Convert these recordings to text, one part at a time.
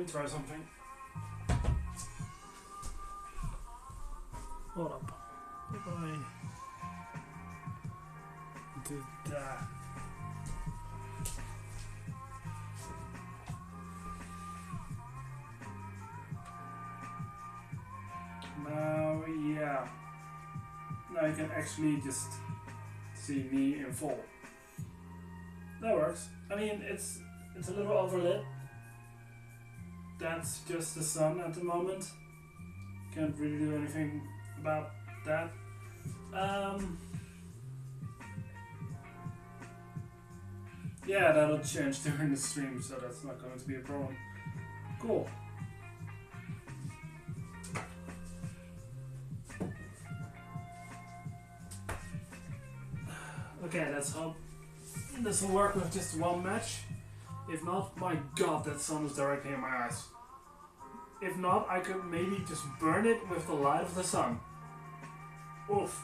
me try something. Hold up. If I do that. Now, yeah. Now you can actually just see me in full. That works. I mean, it's a little overlit. That's just the sun at the moment. Can't really do anything about that. Yeah, that'll change during the stream, so that's not going to be a problem. Cool. Okay, let's hope this will work with just one match. If not, my god, that sun is directly in my eyes. If not, I could maybe just burn it with the light of the sun. Oof.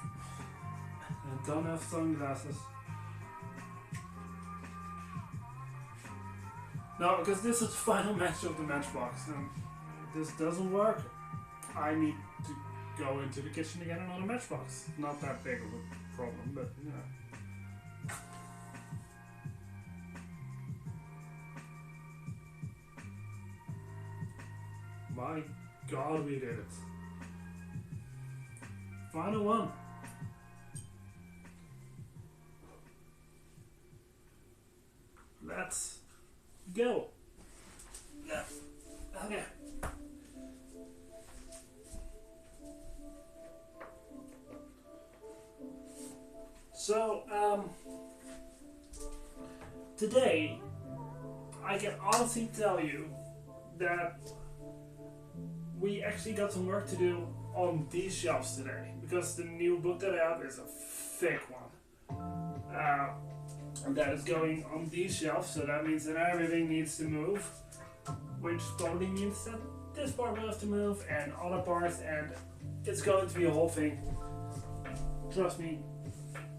I don't have sunglasses. No, because this is the final match of the matchbox, and if this doesn't work, I need to go into the kitchen to get another matchbox. Not that big of a problem, but you know. My god, we did it. Final one. Let's go. Yeah. Okay. So, today, I can honestly tell you that we actually got some work to do on these shelves today, because the new book that I have is a thick one. And that is going on these shelves, so that means that everything needs to move, which probably means that this part will have to move and other parts, and it's going to be a whole thing. Trust me.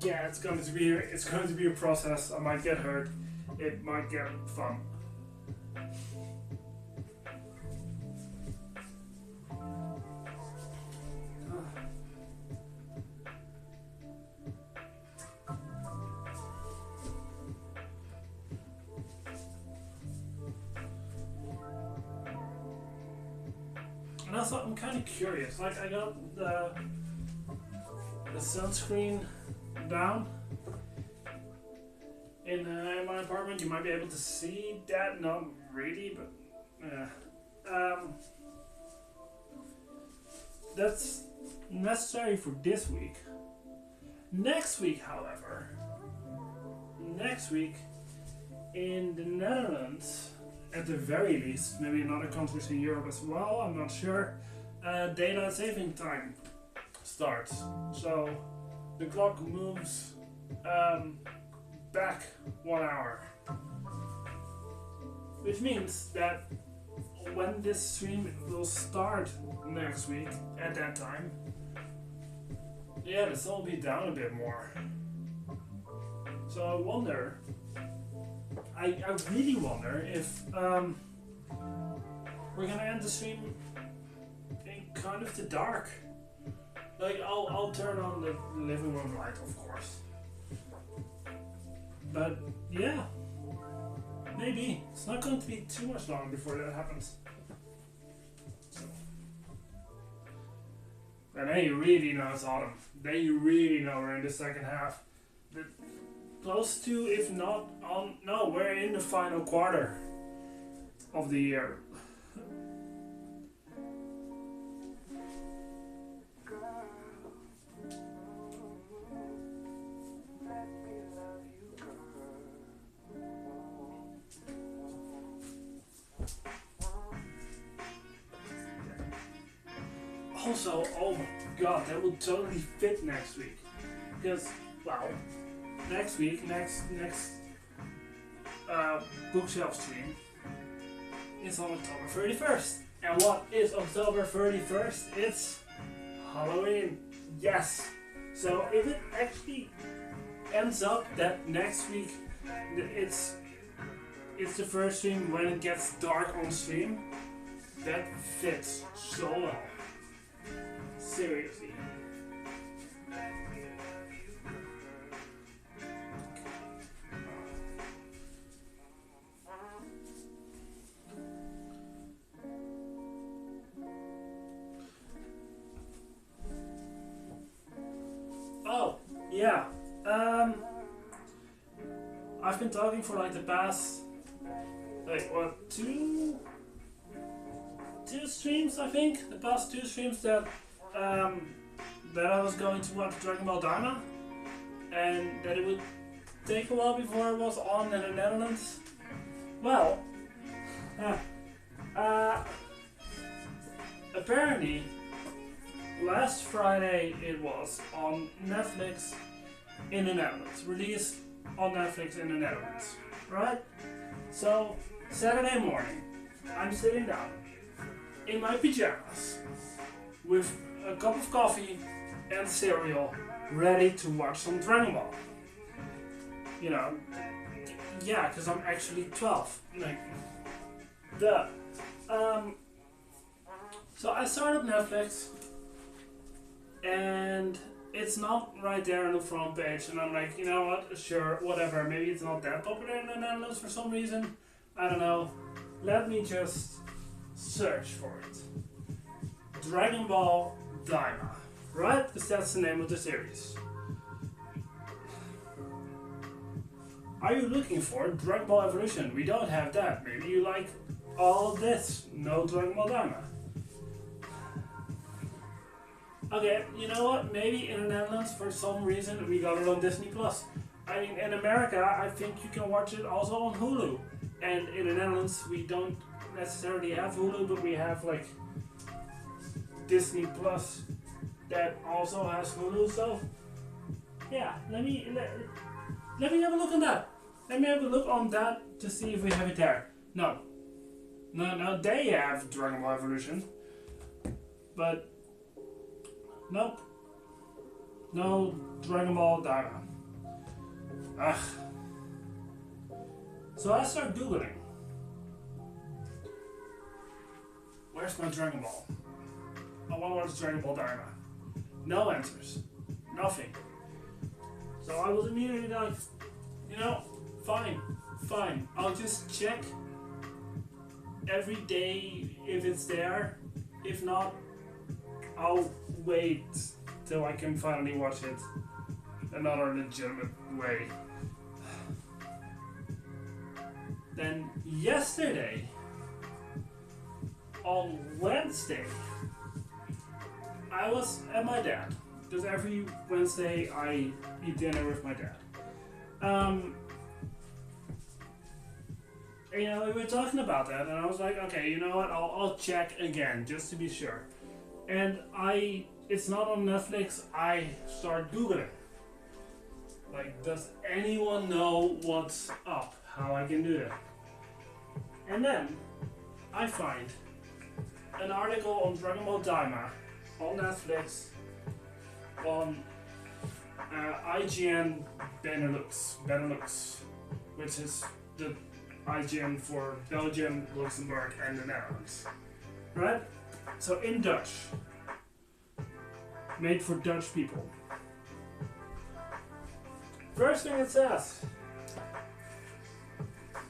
Yeah, it's going to be a process. I might get hurt. It might get fun. And also, I'm kind of curious. Like, I got the sunscreen down in my apartment. You might be able to see that. Not really, but that's necessary for this week. Next week, however, in the Netherlands, at the very least, maybe in other countries in Europe as well, I'm not sure, daylight saving time starts. So the clock moves back 1 hour. Which means that when this stream will start next week at that time, yeah, the sun will be down a bit more. So I wonder, I really wonder if we're gonna end the stream in kind of the dark. Like, I'll turn on the living room light, of course. But yeah, maybe. It's not going to be too much long before that happens. So. And then you really know it's autumn. Then you really know we're in the second half. But close to, if not on, no, we're in the final quarter of the year. Also, oh my god, that will totally fit next week. Because, well, next week, next bookshelf stream is on October 31st. And what is October 31st? It's Halloween. Yes. So if it actually ends up that next week it's the first stream when it gets dark on stream, That fits so well. Seriously. Oh, yeah. I've been talking for like the past, like what, two streams, I think. The past two streams that I was going to watch Dragon Ball Daima, and that it would take a while before it was on in the Netherlands. Well, apparently last Friday it was on Netflix in the Netherlands, released on Netflix in the Netherlands, right? So Saturday morning, I'm sitting down in my pajamas with a cup of coffee and cereal, ready to watch some Dragon Ball. You know, yeah, because I'm actually 12. Like, duh. So I started Netflix, and it's not right there on the front page, and I'm like, you know what, sure, whatever, maybe it's not that popular in the Netherlands for some reason, I don't know, let me just search for it. Dragon Ball Daima, right? Because that's the name of the series. Are you looking for Dragon Ball Evolution? We don't have that. Maybe you like all of this. No Dragon Ball Daima. Okay, you know what? Maybe in the Netherlands, for some reason, we got it on Disney Plus. I mean, in America, I think you can watch it also on Hulu. And in the Netherlands, we don't necessarily have Hulu, but we have like Disney Plus that also has Hulu. So, yeah, let me have a look on that. Let me have a look on that to see if we have it there. No, they have Dragon Ball Evolution, but nope, no Dragon Ball Daima. Ugh. So I start googling. Where's my Dragon Ball? I want to watch Dragon Ball Daima. No answers. Nothing. So I was immediately like, you know, fine. I'll just check every day if it's there. If not, I'll wait till I can finally watch it another legitimate way. Then yesterday, on Wednesday, I was at my dad. Because every Wednesday I eat dinner with my dad. You know, we were talking about that, and I was like, okay, you know what? I'll check again just to be sure. And it's not on Netflix. I start googling. Like, does anyone know what's up? How I can do that? And then I find an article on Dragon Ball Daima on Netflix on IGN Benelux, which is the IGN for Belgium, Luxembourg, and the Netherlands. Right? So in Dutch. Made for Dutch people. First thing it says.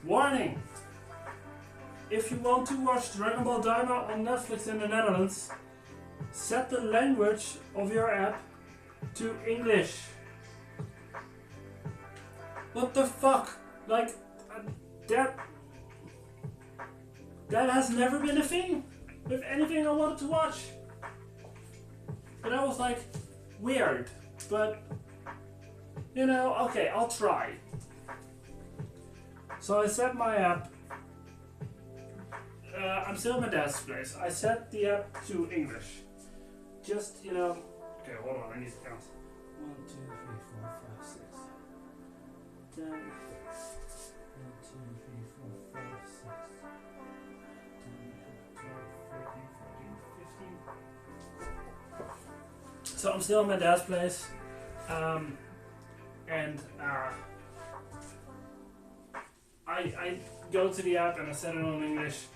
Warning! If you want to watch Dragon Ball Daima on Netflix in the Netherlands, set the language of your app to English. What the fuck? Like, that has never been a thing with anything I wanted to watch. But I was like, weird. But, you know, okay, I'll try. So I set my app. I'm still at my dad's place. I set the app to English. Just, you know. Okay, hold on, I need to count. 1, 2, 3, 4, 5, 6, 10. 1, 2, 3, 4, 5, 6, 10, 12, 13, 14, 15. So I'm still at my dad's place. And I go to the app and I set it on English.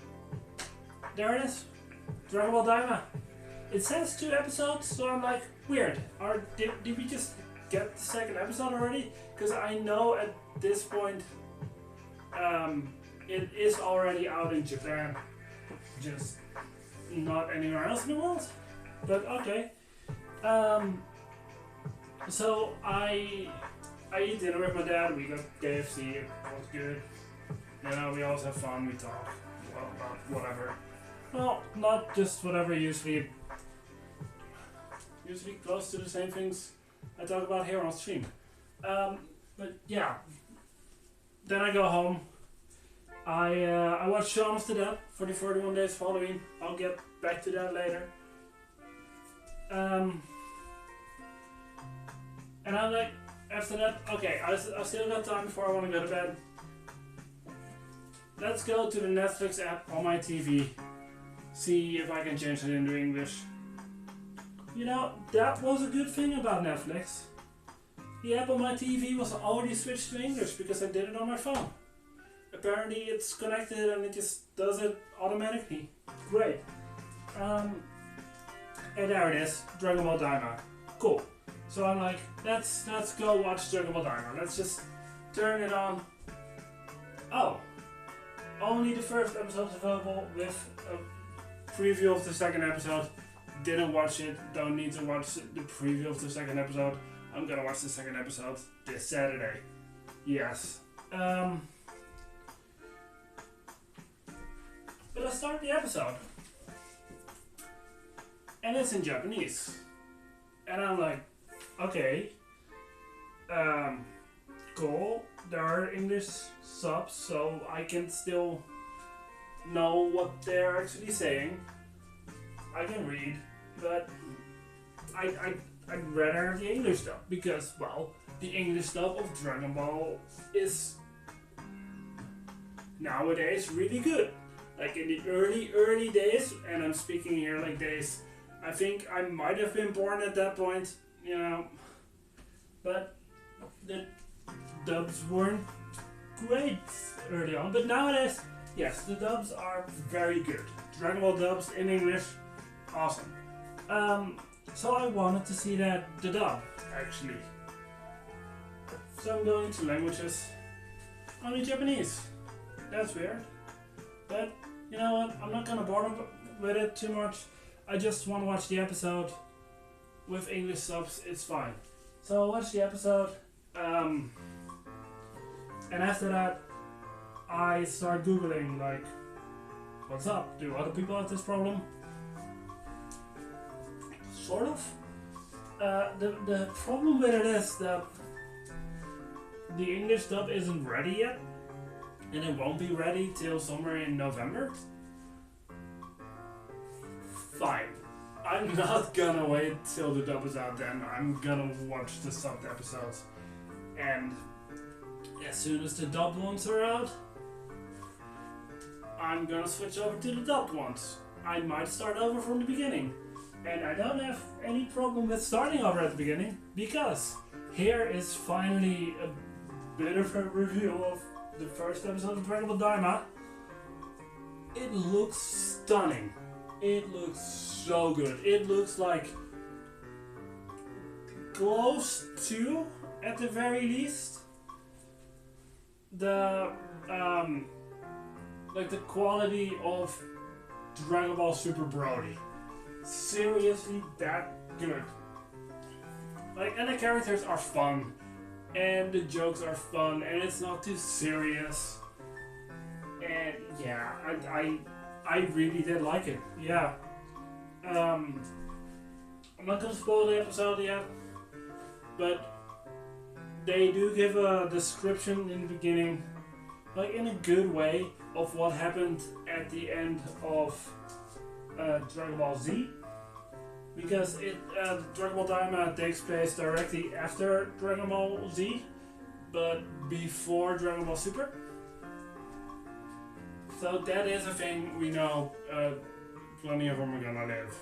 There it is. Dragon Ball Daima. It says 2 episodes, so I'm like, weird. Did we just get the second episode already? Because I know at this point, it is already out in Japan, just not anywhere else in the world. But okay. So I eat dinner with my dad. We got KFC. It was good. You know, we always have fun. We talk about whatever. Well, not just whatever. Usually close to the same things I talk about here on stream. But yeah. Then I go home. I watch Shaun of the Dead for the 41 Days of Halloween. I'll get back to that later. And I'm like, after that, okay, I still got time before I want to go to bed. Let's go to the Netflix app on my TV. See if I can change it into English. You know, that was a good thing about Netflix. The app on my TV was already switched to English because I did it on my phone. Apparently it's connected and it just does it automatically. Great. And there it is, Dragon Ball Daima. Cool. So I'm like, let's go watch Dragon Ball Daima. Let's just turn it on. Oh, only the first episode is available with a preview of the second episode. Didn't watch it, don't need to watch the preview of the second episode. I'm gonna watch the second episode this Saturday. Yes. But I start the episode. And it's in Japanese. And I'm like, okay. Cool. There are English subs, so I can still know what they're actually saying. I can read, but I'd rather have the English dub because, well, the English dub of Dragon Ball is nowadays really good. Like in the early days, and I'm speaking here like days, I think I might have been born at that point, you know, but the dubs weren't great early on. But nowadays, yes, the dubs are very good. Dragon Ball dubs in English, awesome. So I wanted to see the dub, actually. So I'm going to languages, only Japanese. That's weird. But, you know what, I'm not gonna bother with it too much. I just want to watch the episode with English subs, it's fine. So I watched the episode, and after that, I start googling, like, what's up? Do other people have this problem? Sort of. The problem with it is that the English dub isn't ready yet, and it won't be ready till somewhere in November. Fine. I'm not gonna wait till the dub is out then. I'm gonna watch the subbed episodes. And as soon as the dubbed ones are out, I'm gonna switch over to the dubbed ones. I might start over from the beginning. And I don't have any problem with starting over at the beginning, because here is finally a bit of a review of the first episode of Dragon Ball Daima. It looks stunning. It looks so good. It looks like close to, at the very least, the like the quality of Dragon Ball Super Broly. Seriously, that good. Like, and the characters are fun, and the jokes are fun, and it's not too serious. And yeah, I really did like it. Yeah. I'm not gonna spoil the episode yet, but they do give a description in the beginning, like in a good way, of what happened at the end of Dragon Ball Z. Because Dragon Ball Daima takes place directly after Dragon Ball Z, but before Dragon Ball Super. So that is a thing we know plenty of them are gonna live.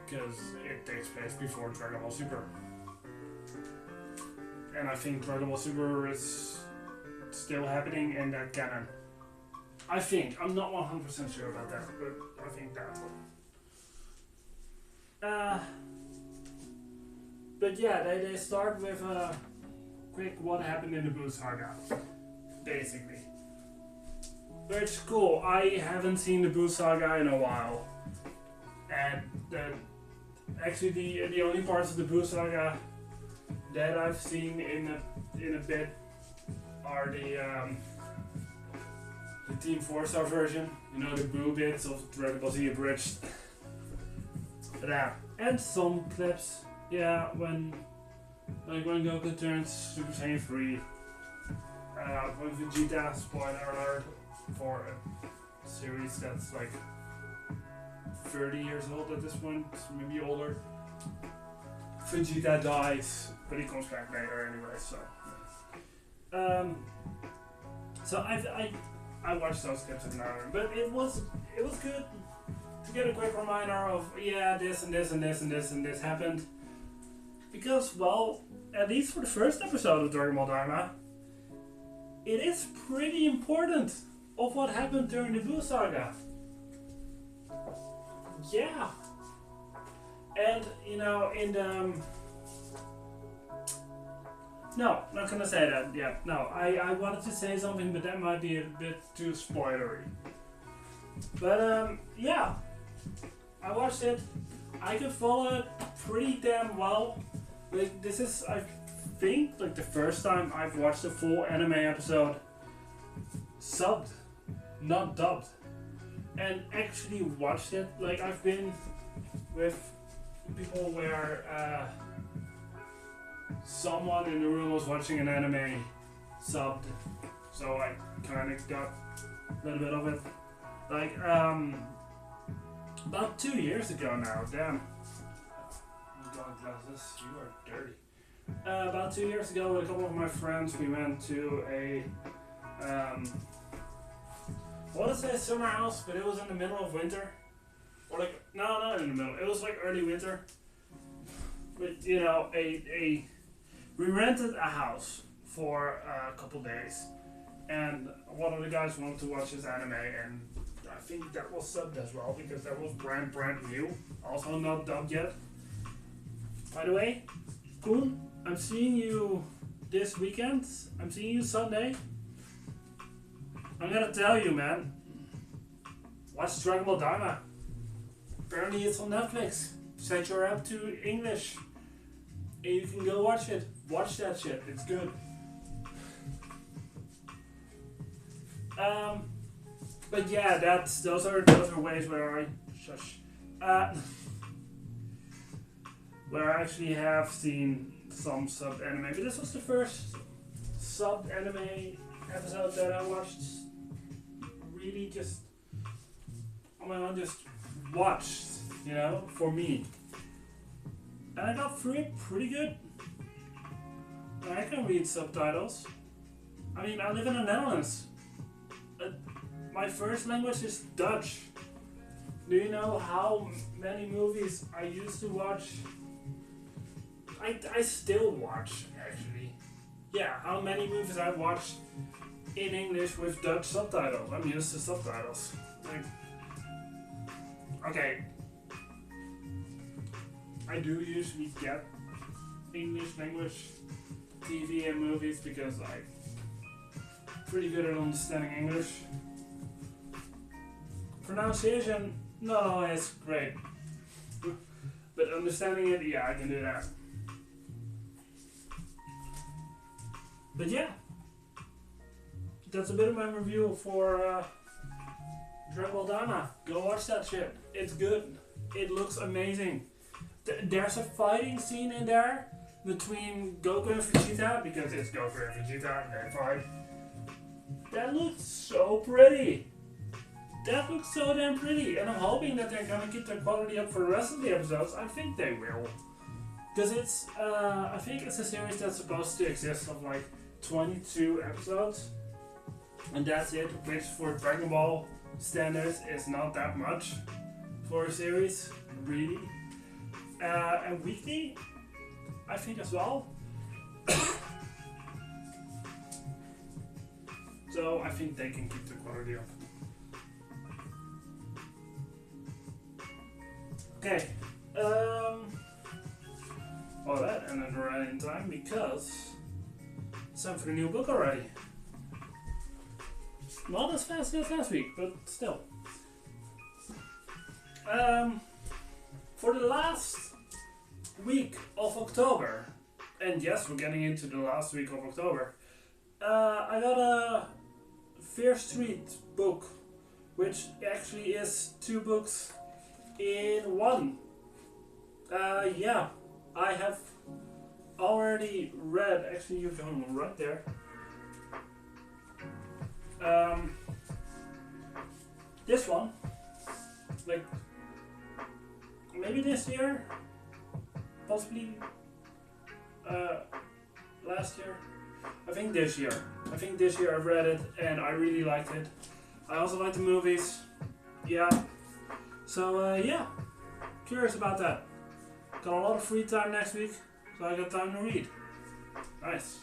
Because it takes place before Dragon Ball Super. And I think Dragon Ball Super is still happening in that canon. I think. I'm not 100% sure about that, but I think that. But yeah, they start with a quick what happened in the Boo Saga, basically. Which is cool. I haven't seen the Boo Saga in a while. And actually the only parts of the Boo Saga that I've seen in a bit are the Team 4-star version. You know, the Boo bits of Dragon Ball Z Abridged. Yeah. And some clips. Yeah, when Goku turns Super Saiyan 3. When Vegeta, spoiler alert, for a series that's like 30 years old at this point, maybe older. Vegeta dies, but he comes back later anyway, so. So I watched those clips every now and then, but it was good to get a quick reminder of, yeah, this and this and this and this and this happened. Because, well, at least for the first episode of Dragon Ball Dharma, it is pretty important of what happened during the Boo Saga. Yeah. And, you know, in the... No, not gonna say that yet. No, I wanted to say something, but that might be a bit too spoilery. But, yeah. I watched it. I could follow it pretty damn well. Like, this is, I think, like the first time I've watched a full anime episode subbed, not dubbed. And actually watched it. Like, I've been with people where someone in the room was watching an anime subbed, so I kind of got a little bit of it. Like, about 2 years ago now, damn. Glasses, you are dirty. About 2 years ago, with a couple of my friends, we went to a I want to say summer house, but it was in the middle of winter. Or like, no, not in the middle. It was like early winter. But you know, we rented a house for a couple days, and one of the guys wanted to watch his anime, and I think that was subbed as well because that was brand new, also not dubbed yet. By the way, Koen, I'm seeing you this weekend. I'm seeing you Sunday. I'm gonna tell you, man. Watch Dragon Ball Dharma. Apparently it's on Netflix. Set your app to English. And you can go watch it. Watch that shit. It's good. But yeah, those are ways where I shush. Where I actually have seen some sub anime, but this was the first sub anime episode that I watched. Really, just on my own, just watched, you know, for me, and I got through it pretty good. And I can read subtitles. I mean, I live in the Netherlands. My first language is Dutch. Do you know how many movies I used to watch? I still watch, actually. Yeah, how many movies I've watched in English with Dutch subtitles. I'm used to subtitles. Like, okay. I do usually get English language TV and movies because I'm pretty good at understanding English. Pronunciation, not always great. But understanding it, yeah, I can do that. But yeah, that's a bit of my review for Dragon Ball Dharma. Go watch that shit. It's good. It looks amazing. There's a fighting scene in there between Goku and Vegeta, because it's Goku and Vegeta and they fight. That looks so pretty. That looks so damn pretty. And I'm hoping that they're gonna keep their quality up for the rest of the episodes. I think they will. Because it's, I think it's a series that's supposed to exist of like 22 episodes, and that's it, which for Dragon Ball standards is not that much for a series, really. And weekly, I think as well. So I think they can keep the quality up. Okay. All that, and then we're running time because it's time for the new book already. Not as fast as last week, but still. For the last week of October, and yes, we're getting into the last week of October, I got a Fear Street book, which actually is 2 books in one. Yeah, I have already read, actually you found one right there. This one, like, maybe this year, possibly last year. I think this year I've read it and I really liked it. I also like the movies. Yeah. So yeah, curious about that. Got a lot of free time next week, so I got time to read. Nice.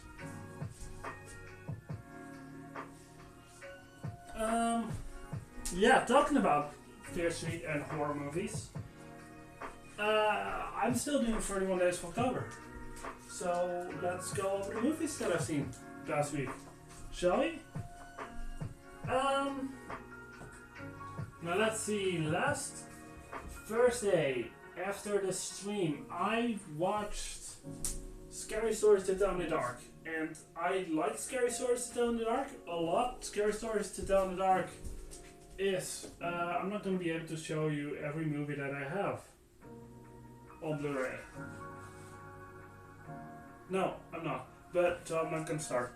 Yeah, talking about Fear Street and horror movies. I'm still doing 31 Days of October. So let's go over the movies that I've seen last week. Shall we? Now let's see. Last Thursday, after the stream, I watched Scary Stories to Tell in the Dark. And I like Scary Stories to Tell in the Dark a lot. Scary Stories to Tell in the Dark is... I'm not going to be able to show you every movie that I have on Blu-ray. No, I'm not. But so I'm not going to start.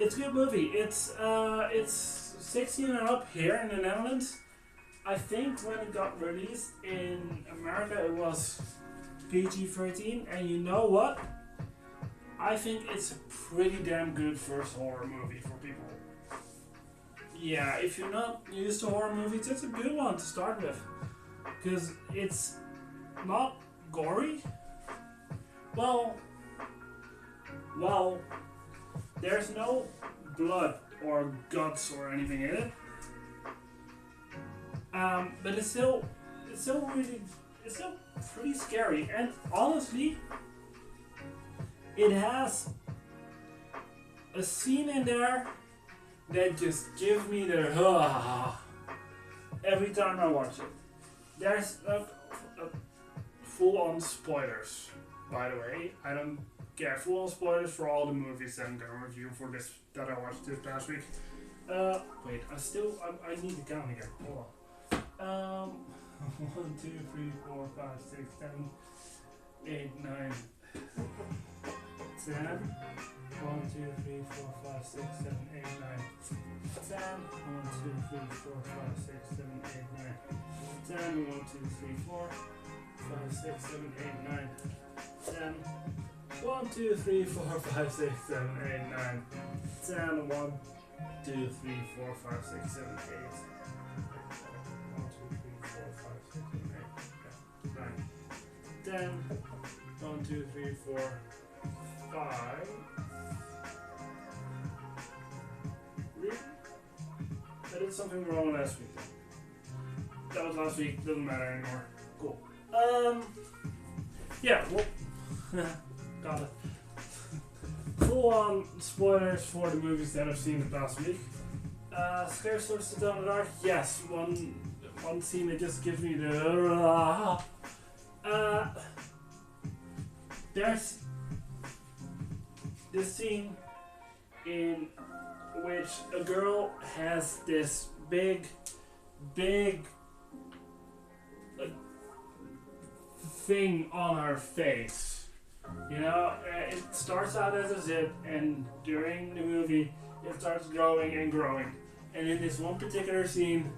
It's a good movie. It's 16 and up here in the Netherlands. I think when it got released in America it was PG-13, and you know what? I think it's a pretty damn good first horror movie for people. Yeah, if you're not used to horror movies, it's a good one to start with. Because it's not gory. Well, there's no blood or guts or anything in it. But it's still pretty scary, and honestly, it has a scene in there that just gives me the every time I watch it. There's a full-on spoilers, by the way. I don't care, full-on spoilers for all the movies that I'm gonna review for this that I watched this past week. Wait, I need to count here. Hold on. 1, 2, 3, 4, 5, 6, 7, 8, 9, 10. 1, 2, 3, 4, 5, 6, 7, 8, 9, 10. 1, 2, 3, 4, 5, 6, 7, 8, 9, 10. 1, 2, 3, 4, 5, 6, 7, 8, 9, 10. 1, 2, 3, 4, 5, 6, 7, 8, 9, 10. 1, 2, 3, 4, 5, 6, 7, 8. 10. 1, 2, 3, 4, 5. Really? I did something wrong last week. That was last week, doesn't matter anymore. Cool. Yeah, well, got it. Full on spoilers for the movies that I've seen the past week. Scary Stories to Tell in the Dark, yes, one scene that just gives me the there's this scene in which a girl has this big like thing on her face. You know, it starts out as a zit, and during the movie it starts growing and growing. And in this one particular scene,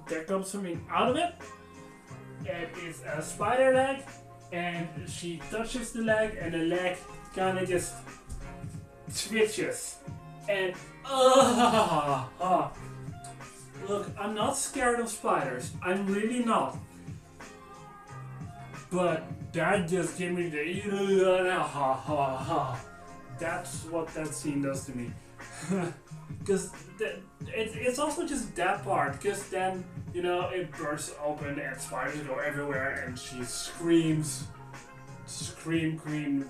there comes something out of it. And it's a spider leg, and she touches the leg, and the leg kind of just twitches. And look, I'm not scared of spiders. I'm really not. But that just gave me the That's what that scene does to me. Because it's also just that part. Because then, you know, it bursts open and spiders go everywhere and she screams.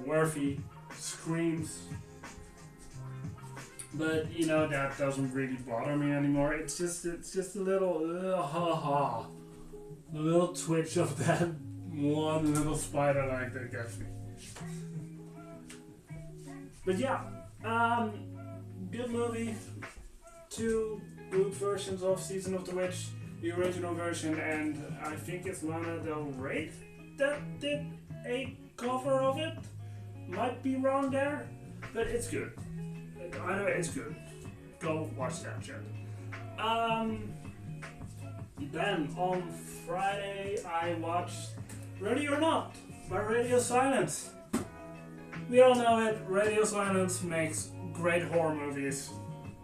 Worthy screams. But, you know, that doesn't really bother me anymore. It's just a little, a little twitch of that one little spider leg that gets me. But yeah, good movie. 2 good versions of Season of the Witch, the original version, and I think it's Lana Del Rey that did a cover of it. Might be wrong there, but it's good. Either way, it's good. Go watch that shit. Then on Friday I watched Ready or Not by Radio Silence. We all know it. Radio Silence makes great horror movies.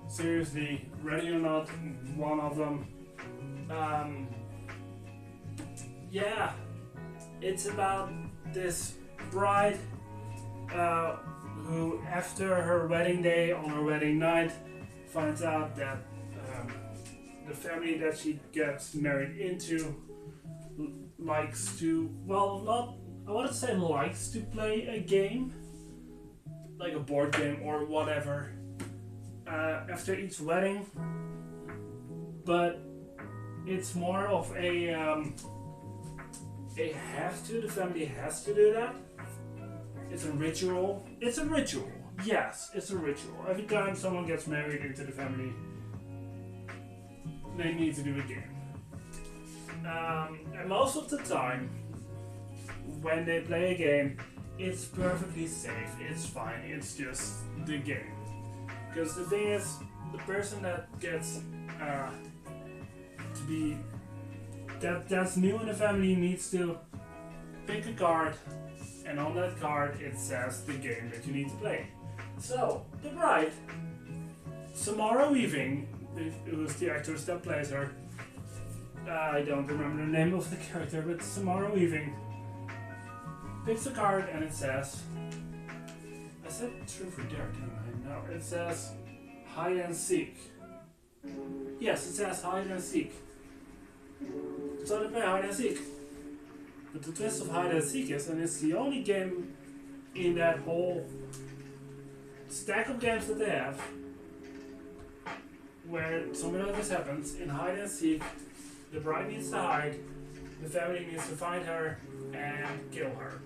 Seriously, Ready or Not, one of them. Yeah, it's about this bride who, after her wedding day, on her wedding night, finds out that the family that she gets married into likes to, well, not, I wouldn't say likes to play a game, like a board game or whatever, after each wedding, but it's more of a have to, the family has to do that. It's a ritual. It's a ritual. Yes, it's a ritual. Every time someone gets married into the family, they need to do a game. And most of the time, when they play a game, it's perfectly safe. It's fine. It's just the game. Because the thing is, the person that gets to be that's new in the family needs to pick a card, and on that card it says the game that you need to play. So the bride, Samara Weaving, who's the actress that plays her, I don't remember the name of the character, but Samara Weaving picks a card and it says, I said truth or dare, didn't I? No, it says hide and seek. Yes, it says hide and seek. So they play hide and seek. But the twist of hide and seek is, and it's the only game in that whole stack of games that they have where something like this happens. In hide and seek, the bride needs to hide, the family needs to find her and kill her.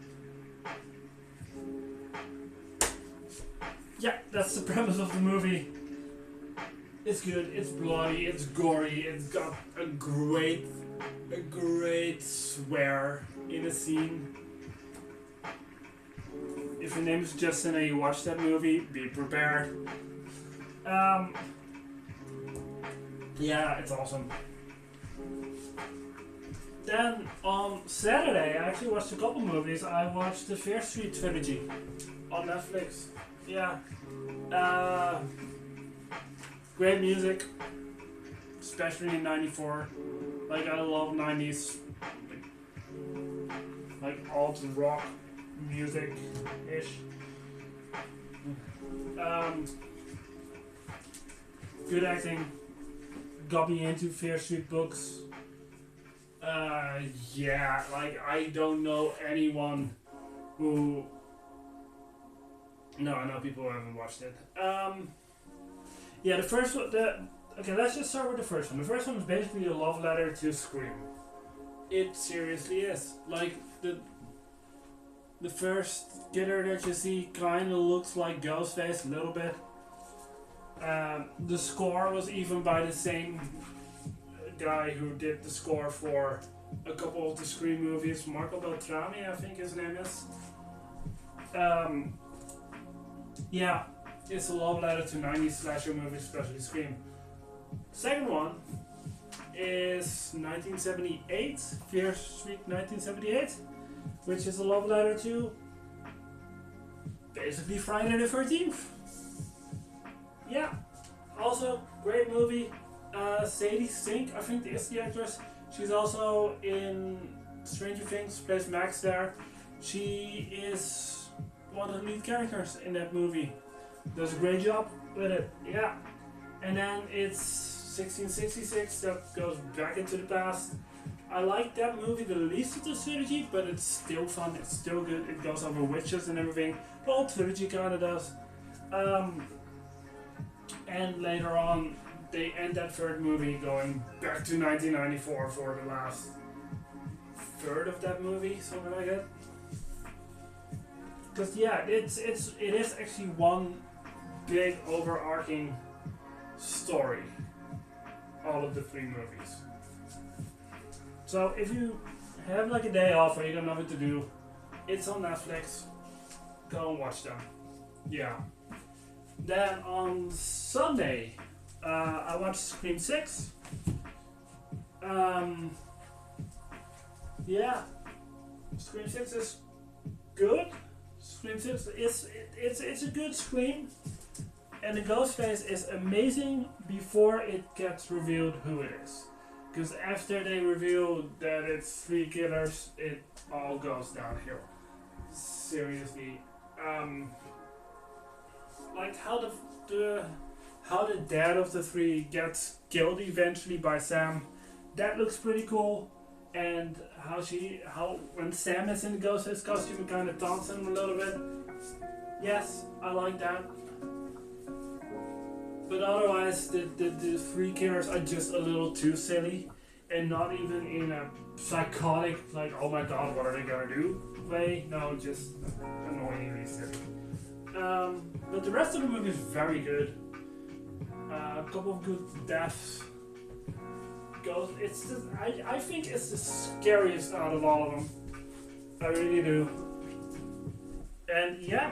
Yeah, that's the premise of the movie. It's good, it's bloody, it's gory, it's got a great swear in a scene. If your name is Justin and you watch that movie, be prepared. Yeah, it's awesome. Then on Saturday, I actually watched a couple movies. I watched the Fear Street trilogy on Netflix. Yeah. Great music, especially in '94. Like, I love 90s, like alt rock music-ish. Good acting. Got me into Fear Street books. Yeah, like, I don't know anyone who... No, I know people who haven't watched it. Yeah, the first one... Okay, let's just start with the first one. The first one is basically a love letter to Scream. It seriously is. Like, the first killer that you see kind of looks like Ghostface a little bit. The score was even by the same guy who did the score for a couple of the Scream movies. Marco Beltrami, I think his name is. Yeah, it's a love letter to 90s slasher movies, especially Scream. Second one is 1978, Fear Street 1978, which is a love letter to basically Friday the 13th. Yeah, also great movie. Sadie Sink, I think is the actress. She's also in Stranger Things, plays Max there. She is one of the lead characters in that movie. does a great job with it. Yeah. And then it's 1666 that goes back into the past. I like that movie the least of the trilogy, but it's still fun, it's still good. It goes over witches and everything. The whole trilogy kind of does. And later on, they end that third movie going back to 1994 for the last third of that movie, something like that. Because yeah, it is actually one big overarching story. All of the three movies. So if you have like a day off or you got nothing to do, it's on Netflix. Go and watch them. Yeah. Then on Sunday, I watched Scream 6. Yeah, Scream 6 is good. Scream 6 it's a good Scream, and the Ghostface is amazing before it gets revealed who it is. Because after they reveal that it's three killers, it all goes downhill. Seriously. Like how the dad of the three gets killed eventually by Sam, that looks pretty cool. And how when Sam is in the Ghostface costume, it kind of taunts him a little bit. Yes, I like that. But otherwise, the three killers are just a little too silly, and not even in a psychotic, like, oh my god, what are they gonna do way. No, just annoyingly silly. But the rest of the movie is very good. A couple of good deaths. It's just, I think it's the scariest out of all of them. I really do. And yeah,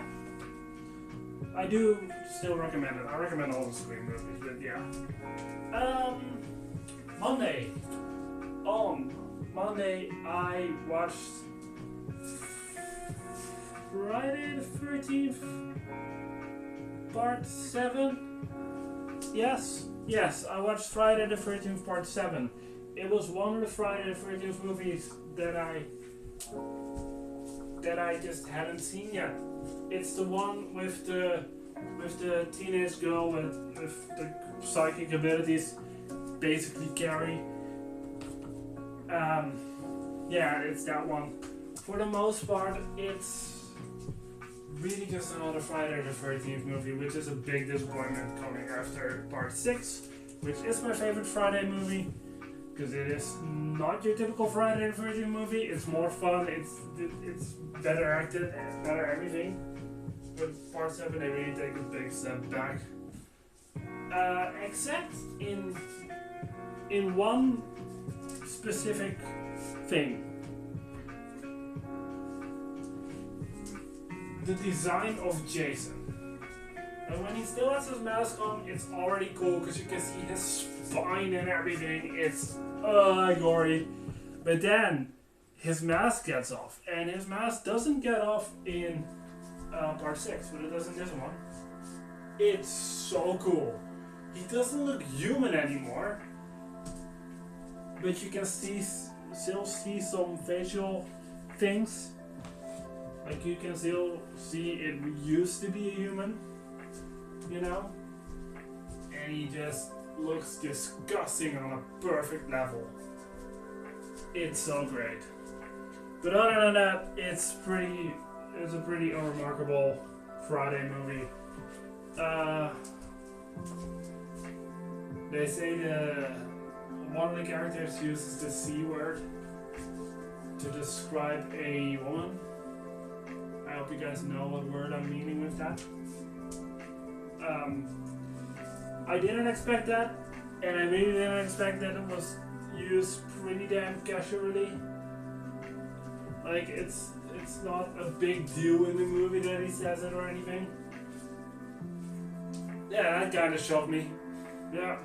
I do still recommend it. I recommend all the Scream movies, but yeah. Monday. On Monday, I watched Friday the 13th, Part 7. Yes, I watched Friday the 13th, Part 7. It was one of the Friday the 13th movies that I just hadn't seen yet. It's the one with the teenage girl with the psychic abilities, basically Carrie. Yeah, it's that one. For the most part, it's really just another Friday the 13th movie, which is a big disappointment coming after Part 6, which is my favorite Friday movie, because it is not your typical Friday the 13th movie. It's more fun, it's better acted, better everything. With Part 7, they really take a big step back. Except in one specific thing. The design of Jason. And when he still has his mask on, it's already cool because you can see his spine and everything. It's gory. But then his mask gets off, and his mask doesn't get off in Part 6, but it does in this one. It's so cool. He doesn't look human anymore, but you can still see some facial things. Like you can still see it used to be a human, you know? And he just looks disgusting on a perfect level. It's so great. But other than that, it's a pretty unremarkable Friday movie. They say one of the characters uses the C word to describe a woman. I hope you guys know what word I'm meaning with that. I didn't expect that, and I really didn't expect that it was used pretty damn casually. Like it's not a big deal in the movie that he says it or anything. Yeah, that kind of shocked me. Yeah.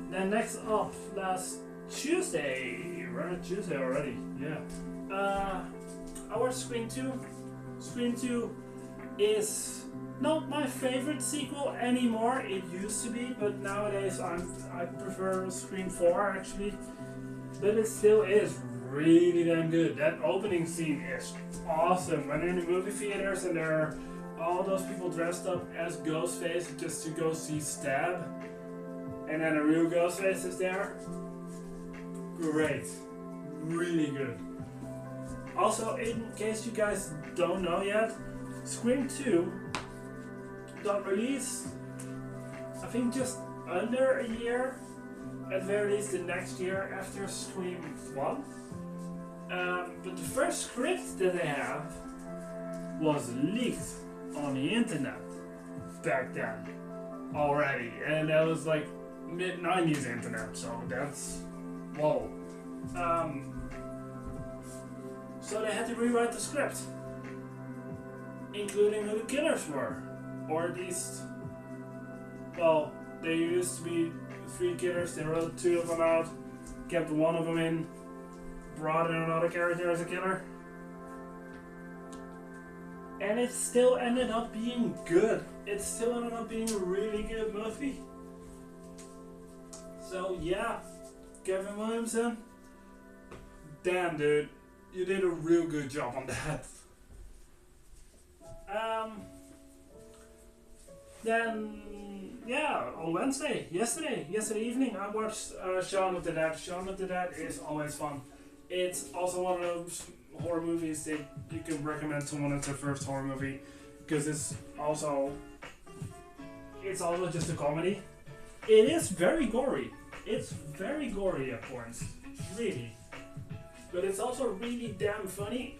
Then next up, last Tuesday. We're on Tuesday already. Yeah. I watched Scream 2. Scream 2 is not my favorite sequel anymore. It used to be, but nowadays I prefer Scream 4 actually. But it still is really damn good. That opening scene is awesome. When they're in the movie theaters and there are all those people dressed up as Ghostface just to go see Stab, and then a real Ghostface is there. Great. Really good. Also, in case you guys don't know yet, Scream 2 got released, I think just under a year, at very least the next year after Scream 1. But the first script that they have was leaked on the internet back then already, and that was like mid-90s internet, so that's whoa. So they had to rewrite the script, including who the killers were, or at least, well, there used to be 3 killers. They wrote 2 of them out, kept one of them in, brought in another character as a killer, and it still ended up being good. It still ended up being a really good movie. So yeah, Kevin Williamson, damn dude, you did a real good job on that. Then yeah, on Wednesday, yesterday evening, I watched Shaun of the Dead. Shaun of the Dead is always fun. It's also one of those horror movies that you can recommend to someone as their first horror movie, because it's also just a comedy. It is very gory. It's very gory at points, really. But it's also really damn funny.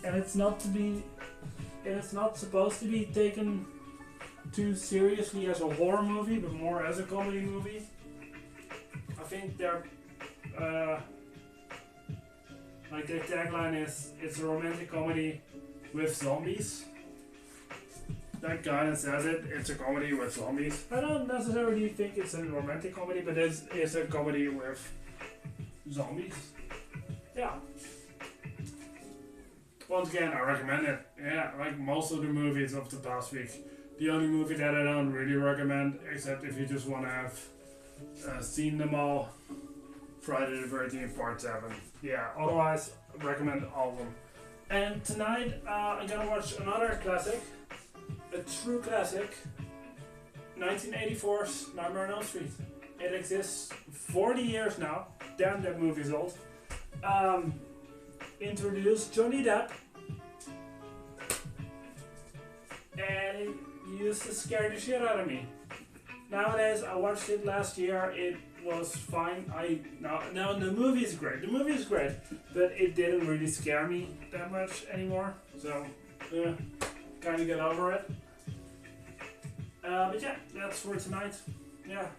And it's not supposed to be taken too seriously as a horror movie, but more as a comedy movie. I think their tagline is, it's a romantic comedy with zombies. That guy that says it's a comedy with zombies. I don't necessarily think it's a romantic comedy, but it's a comedy with zombies. Yeah. Once again, I recommend it. Yeah, like most of the movies of the past week. The only movie that I don't really recommend, except if you just want to have seen them all, Friday the 13th Part 7. Yeah, otherwise, I recommend all of them. And tonight, I'm gonna watch another classic, a true classic, 1984's Nightmare on Elm Street. It exists 40 years now. Damn, that movie's old. Introduced Johnny Depp, and it used to scare the shit out of me. Nowadays, I watched it last year. It was fine. Now the movie is great. The movie is great, but it didn't really scare me that much anymore. So, kind of get over it. But yeah, that's for tonight. Yeah.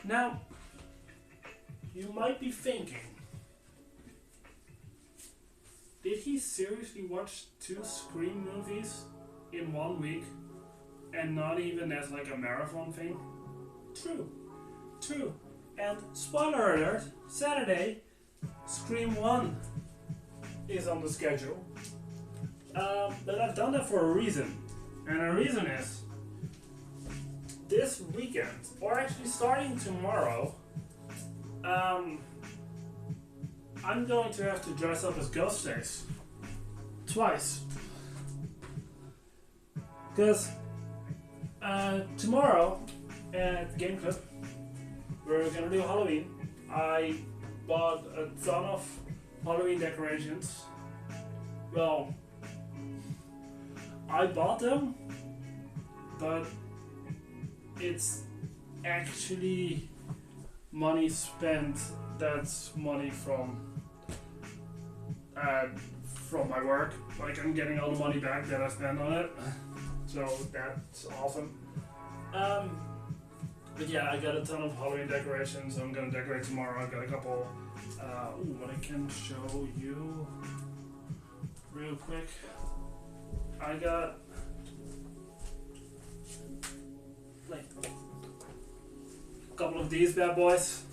Now, you might be thinking, did he seriously watch 2 Scream movies in 1 week, and not even as like a marathon thing? True. And spoiler alert, Saturday, Scream 1 is on the schedule. But I've done that for a reason. And the reason is, this weekend, or actually starting tomorrow, I'm going to have to dress up as Ghostface. Twice. Because tomorrow at Game Club, we're gonna do Halloween. I bought a ton of Halloween decorations. Well, I bought them, but it's actually money spent. That's money from my work. Like, I'm getting all the money back that I spent on it, so that's awesome. But yeah, I got a ton of Halloween decorations. I'm gonna decorate tomorrow. I got a couple. What I can show you real quick. I got like a couple of these bad boys.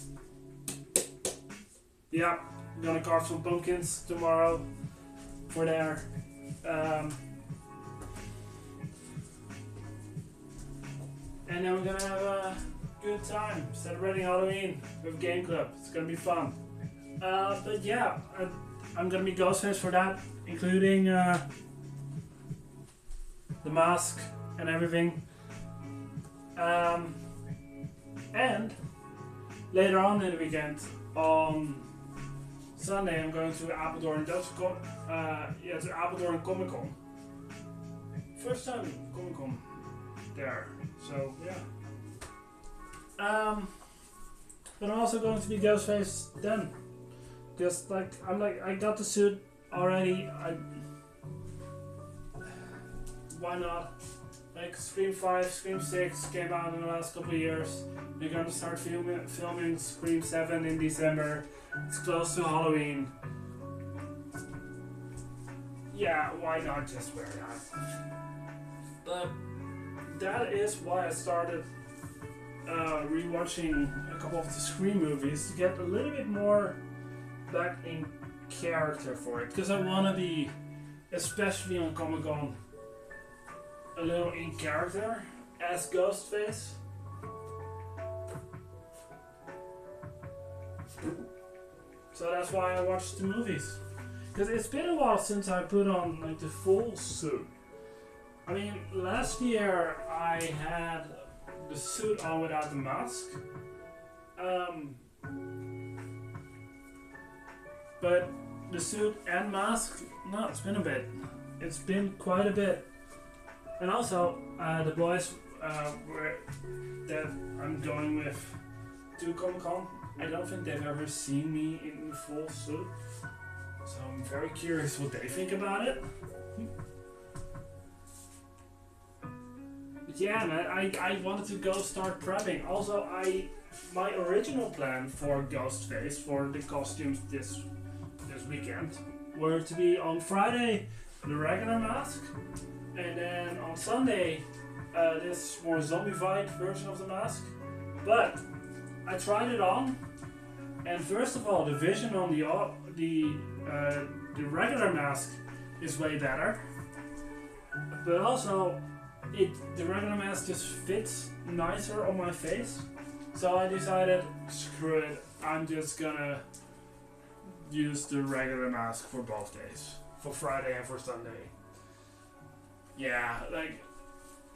Yeah, I'm gonna carve some pumpkins tomorrow for there. And then we're gonna have a good good time celebrating Halloween with Game Club. It's gonna be fun. But yeah, I'm gonna be Ghostface for that, including the mask and everything. And later on in the weekend, on Sunday, I'm going to Apeldoorn to Apeldoorn Comic Con. First time Comic Con there, so yeah. But I'm also going to be Ghostface then, because I got the suit already. Why not? Like Scream 5, Scream 6 came out in the last couple of years. They're gonna start filming Scream 7 in December. It's close to Halloween. Yeah, why not just wear that? But that is why I started rewatching a couple of the Scream movies to get a little bit more back in character for it. Because I want to be, especially on Comic Con, a little in character as Ghostface. So that's why I watched the movies. Because it's been a while since I put on like the full suit. I mean, last year I had the suit on without the mask. But the suit and mask, no, it's been a bit. It's been quite a bit. And also, the boys that I'm going with to Comic Con, I don't think they've ever seen me in full suit. So I'm very curious what they think about it. But yeah, man, I wanted to go start prepping. Also, my original plan for Ghostface, for the costumes this weekend, were to be on Friday the regular mask, and then on Sunday this more zombified version of the mask. But I tried it on, and first of all, the vision on the regular mask is way better. But also, the regular mask just fits nicer on my face. So I decided, screw it, I'm just gonna use the regular mask for both days, for Friday and for Sunday. Yeah, like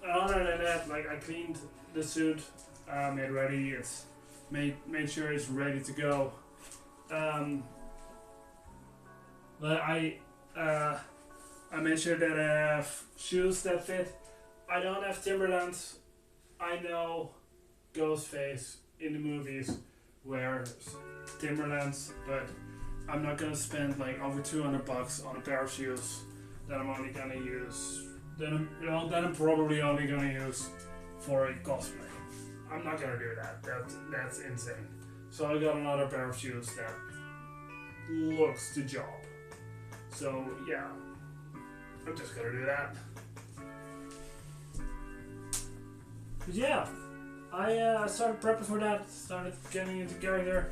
other than that, like I cleaned the suit, made ready. It's made sure it's ready to go. But I made sure that I have shoes that fit. I don't have Timberlands. I know Ghostface in the movies wears Timberlands, but I'm not gonna spend like over $200 on a pair of shoes that I'm only gonna use. That I'm probably only gonna use for a cosplay. I'm not gonna do that. That's insane. So I got another pair of shoes that looks the job. So yeah, I'm just gonna do that. But yeah, I started prepping for that. Started getting into character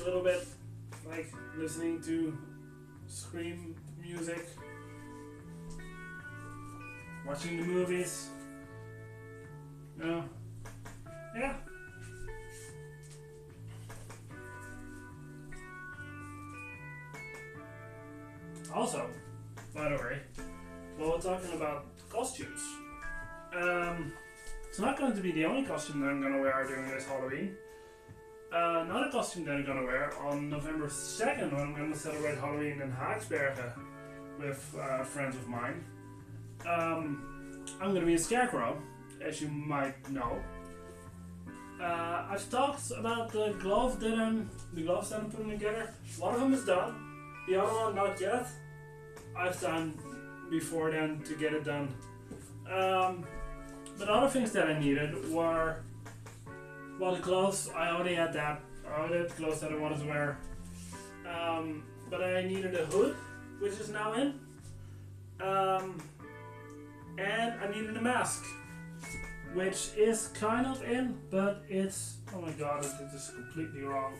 a little bit, like listening to Scream music, watching the movies. Yeah. Also, by the way, while we're talking about costumes, it's not going to be the only costume that I'm going to wear during this Halloween. Another costume that I'm going to wear on November 2nd, when I'm going to celebrate Halloween in Haaksbergen with friends of mine. I'm going to be a scarecrow, as you might know. I've talked about the gloves that I'm putting together. One of them is done, the other one not yet. I've done before then to get it done. But other things that I needed were, well, the gloves, I already had that. I already had the gloves that I wanted to wear. But I needed a hood, which is now in. And I needed a mask, which is kind of in, but it's, oh my god, I did this completely wrong.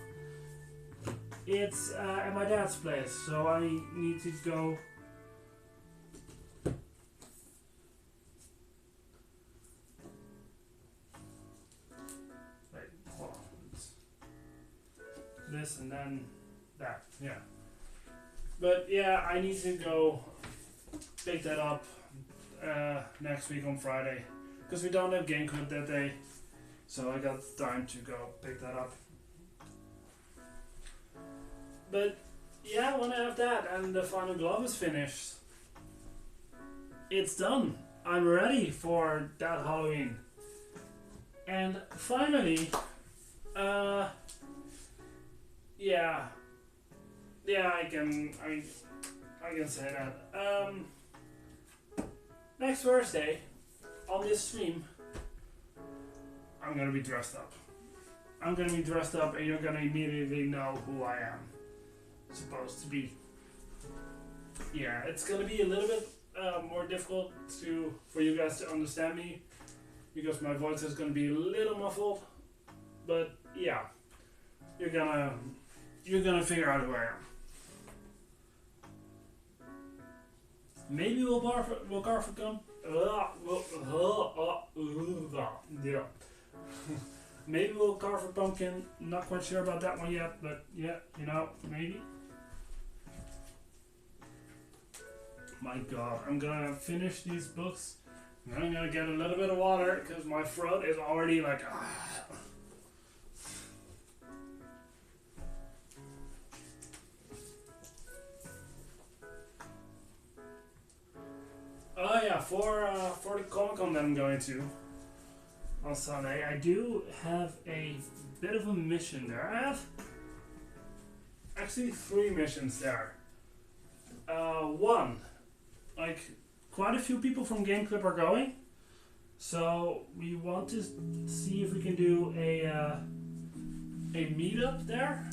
It's at my dad's place, so I need to go. this and then that. Yeah. But yeah, I need to go pick that up next week on Friday. Because we don't have game club that day. So I got time to go pick that up. But yeah, when I have that and the final glove is finished, it's done. I'm ready for that Halloween. And finally, yeah, I can say that. Next Thursday, on this stream, I'm gonna be dressed up. I'm gonna be dressed up, and you're gonna immediately know who I am. Supposed to be. Yeah, it's gonna be a little bit more difficult for you guys to understand me because my voice is gonna be a little muffled. But yeah, you're gonna figure out who I am. Maybe we'll carve a gum. Yeah. Maybe we'll carve a pumpkin. Not quite sure about that one yet, but yeah, maybe. My God, I'm gonna finish these books. And then I'm gonna get a little bit of water because my throat is already like. Oh yeah, for the Comic-Con that I'm going to on Sunday, I do have a bit of a mission there. I have actually 3 missions there. One, like quite a few people from Game Club are going, so we want to see if we can do a meetup there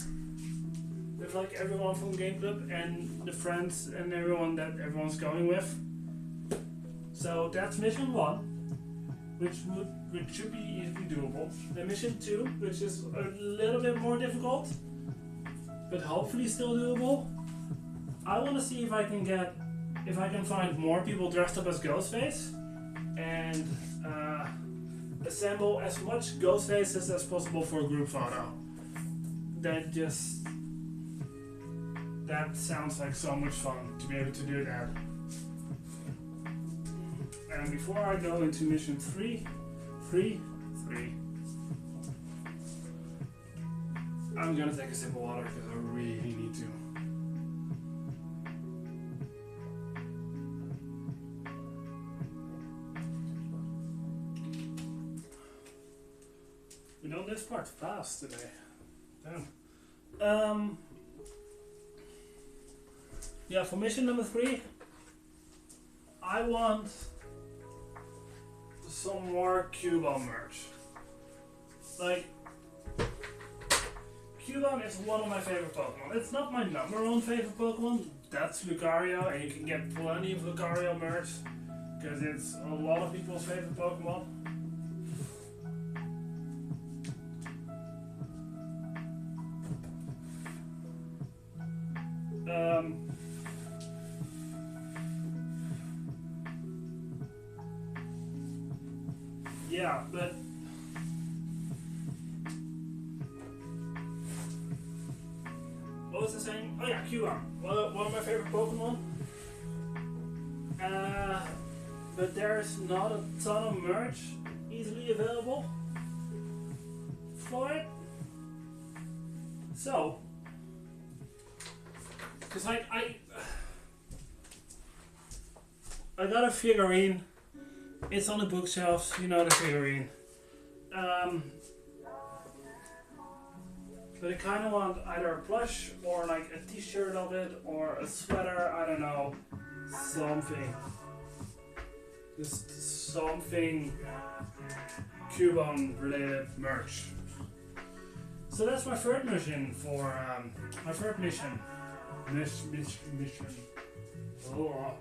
with like everyone from Game Club and the friends and everyone that everyone's going with. So that's mission 1, which should be easily doable. And mission 2, which is a little bit more difficult, but hopefully still doable. I want to see if I can find more people dressed up as Ghostface and assemble as much Ghostfaces as possible for a group photo. That sounds like so much fun to be able to do that. And before I go into mission 3, I'm gonna take a sip of water because I really need to. We done this part fast today. Damn. Yeah, for mission number 3, I want some more Cubone merch. Like, Cubone is one of my favorite Pokemon. It's not my number 1 favorite Pokemon, that's Lucario, and you can get plenty of Lucario merch because it's a lot of people's favorite Pokemon. Yeah, but what was I saying? Oh yeah, Cubone. One of my favorite Pokemon. But there's not a ton of merch easily available for it. So, cause I got a figurine. It's on the bookshelves, you know the figurine. But I kind of want either a plush or like a t-shirt of it or a sweater, I don't know, something. Just something Cubone related merch. So that's my third mission for, my third mission. Mission. Oh.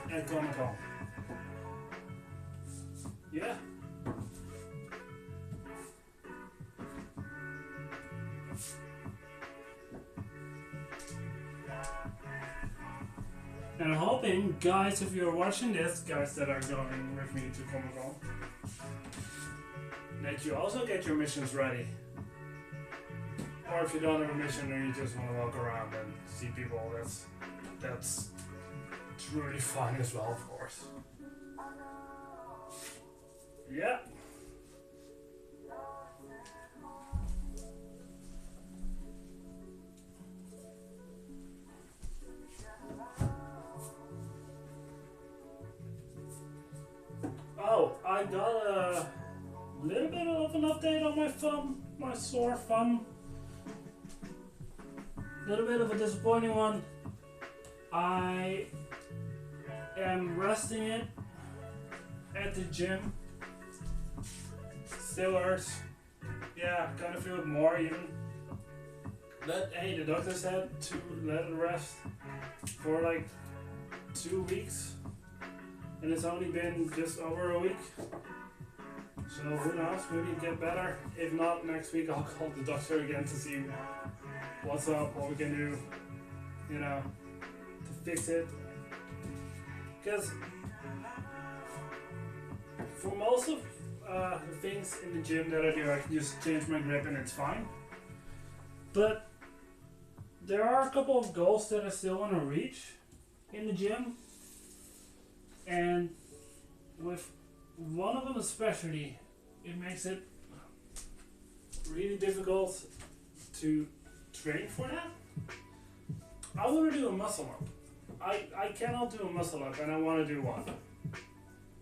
At Comic-Con. Yeah. And I'm hoping, guys, if you're watching this, guys that are going with me to Comic-Con, that you also get your missions ready. or if you don't have a mission and you just want to walk around and see people, that's truly fun as well, of course. Yeah. Oh, I got a little bit of an update on my thumb, my sore thumb. A little bit of a disappointing one. I am resting it at the gym. Still hurts. Yeah, kind of feel it more even. But hey, the doctor said to let it rest for like 2 weeks. And it's only been just over a week. So who knows, maybe it get better. If not, next week I'll call the doctor again to see what's up, what we can do, you know, to fix it. Because for most of the things in the gym that I do, I can just change my grip and it's fine. But there are a couple of goals that I still want to reach in the gym. And with one of them especially, it makes it really difficult to train for that. I want to do a muscle up. I cannot do a muscle up and I want to do one.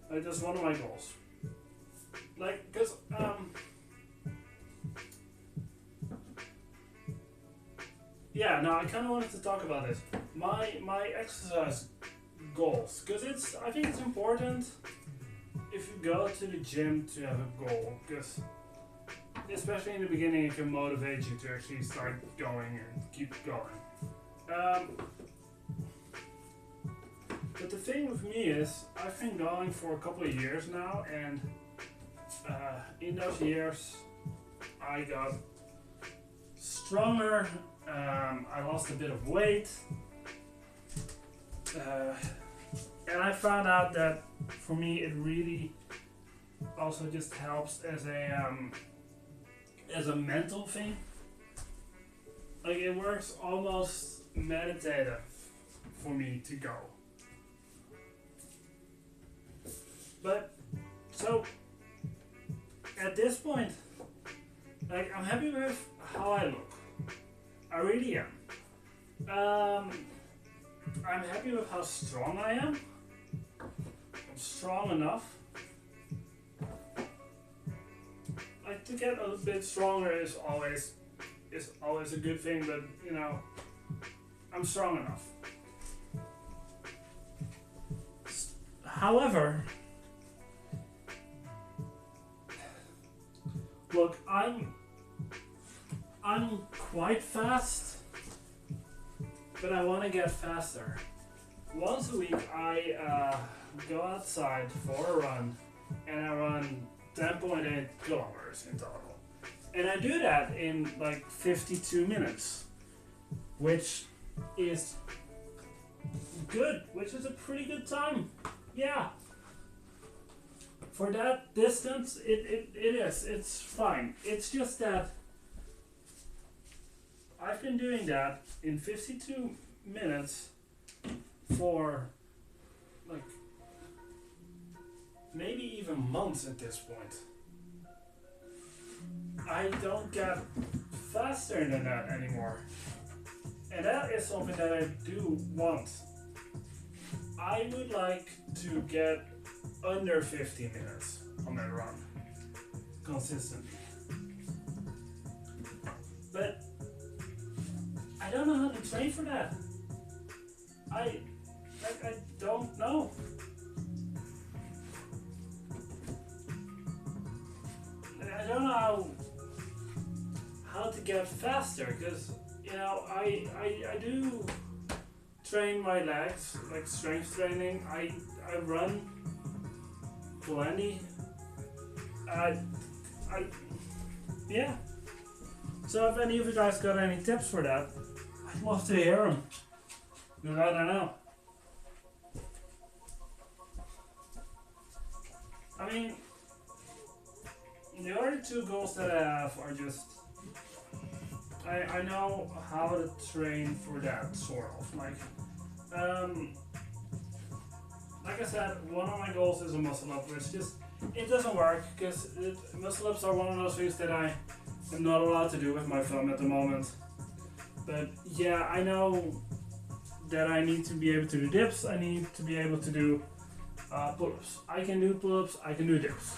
Like, that's one of my goals. Like, cause yeah, no, I kind of wanted to talk about this. My exercise goals, because I think it's important if you go to the gym to have a goal, because especially in the beginning it can motivate you to actually start going and keep going. But the thing with me is I've been going for a couple of years now, and in those years I got stronger, I lost a bit of weight, and I found out that for me it really also just helps as a mental thing. Like, it works almost meditative for me to go. But so at this point, like, I'm happy with how I look. I really am. I'm happy with how strong I am. I'm strong enough. Like, to get a bit stronger is always a good thing, but you know, I'm strong enough. However, look, I'm quite fast, but I want to get faster. Once a week I go outside for a run, and I run 10.8 kilometers in total. And I do that in like 52 minutes, which is good, which is a pretty good time. Yeah. For that distance, it's fine. It's just that I've been doing that in 52 minutes for like maybe even months at this point. I don't get faster than that anymore. And that is something that I do want. I would like to get under 50 minutes on that run consistently. But I don't know how to train for that. I don't know. I don't know how to get faster, because you know I do train my legs, like strength training. I run plenty. Yeah. So if any of you guys got any tips for that, I'd love to hear them. Because I don't know. I mean, the other two goals that I have are just I know how to train for that, sort of. Um, like I said, one of my goals is a muscle up, which just it doesn't work because muscle ups are one of those things that I am not allowed to do with my thumb at the moment. But yeah, I know that I need to be able to do dips. I need to be able to do pull-ups. I can do pull-ups. I can do dips.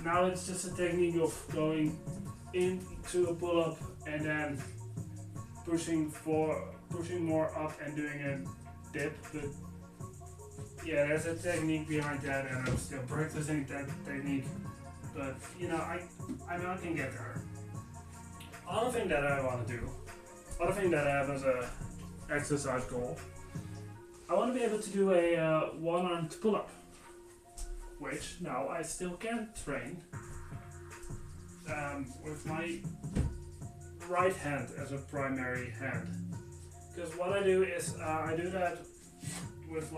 Now it's just a technique of going into a pull-up and then pushing more up and doing a dip. But yeah, there's a technique behind that, and I'm still practicing that technique. But you know, I know I can get there. Other thing that I want to do, other thing that I have as a exercise goal, I want to be able to do a one-armed pull-up, which now I still can train with my right hand as a primary hand. Because what I do is I do that with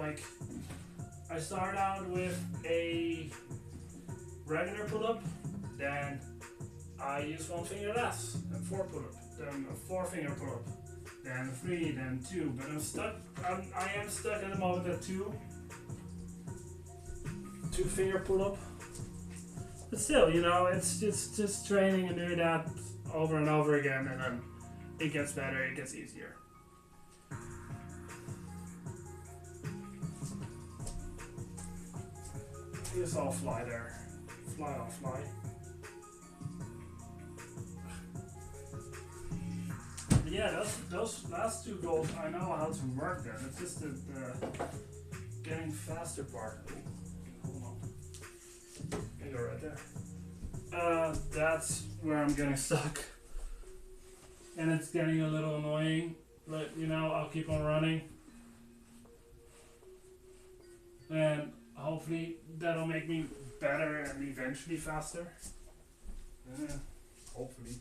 I start out with a regular pull-up, then I use one finger less, then 4 pull-up, then a 4 finger pull-up, then 3, then 2, but I'm stuck, I am stuck at the moment at 2 finger pull-up. But still, you know, it's just training and doing that over and over again, and then it gets better, it gets easier. I just saw a fly there. Fly on fly. But yeah, those last 2 goals, I know how to work them. It's just the getting faster part. Hold on. Can go right there. That's where I'm getting stuck. And it's getting a little annoying. But you know, I'll keep on running. And hopefully that'll make me better and eventually faster. Hopefully.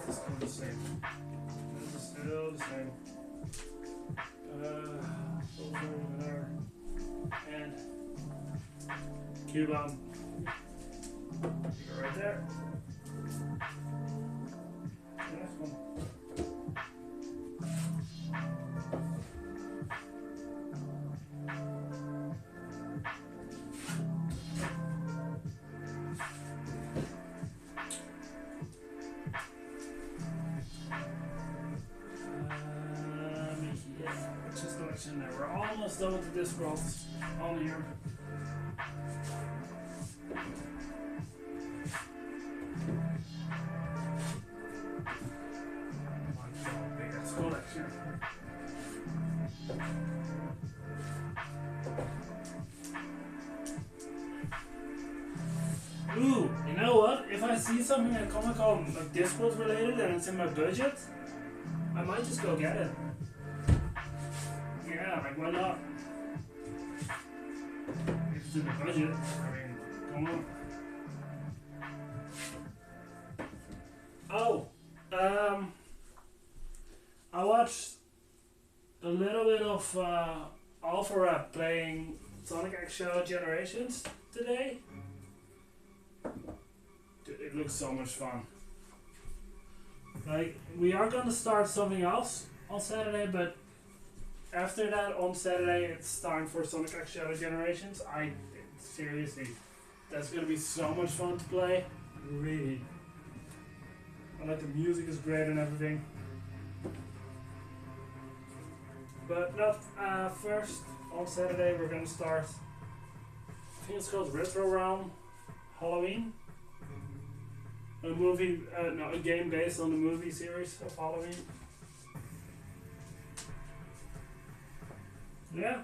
This is still the same. This is still the same. Over there. And cube on. Go right there. The next one. Yeah, which is collection there. We're almost done with the disc rolls on here. Ooh, you know what? If I see something at Comic Con like Discord related and it's in my budget, I might just go get it. Yeah, like why not? If it's in the budget, I mean, come on. Oh, I watched a little bit of Alpha Rap playing Sonic X Shadow Generations today. Dude, it looks so much fun. Like, we are gonna start something else on Saturday, but after that, on Saturday, it's time for Sonic X Shadow Generations. Seriously, that's gonna be so much fun to play. Really. And like, the music is great and everything. But no, first, on Saturday, we're gonna start, I think it's called Retro Realm Halloween. A game based on the movie series of Halloween. Yeah.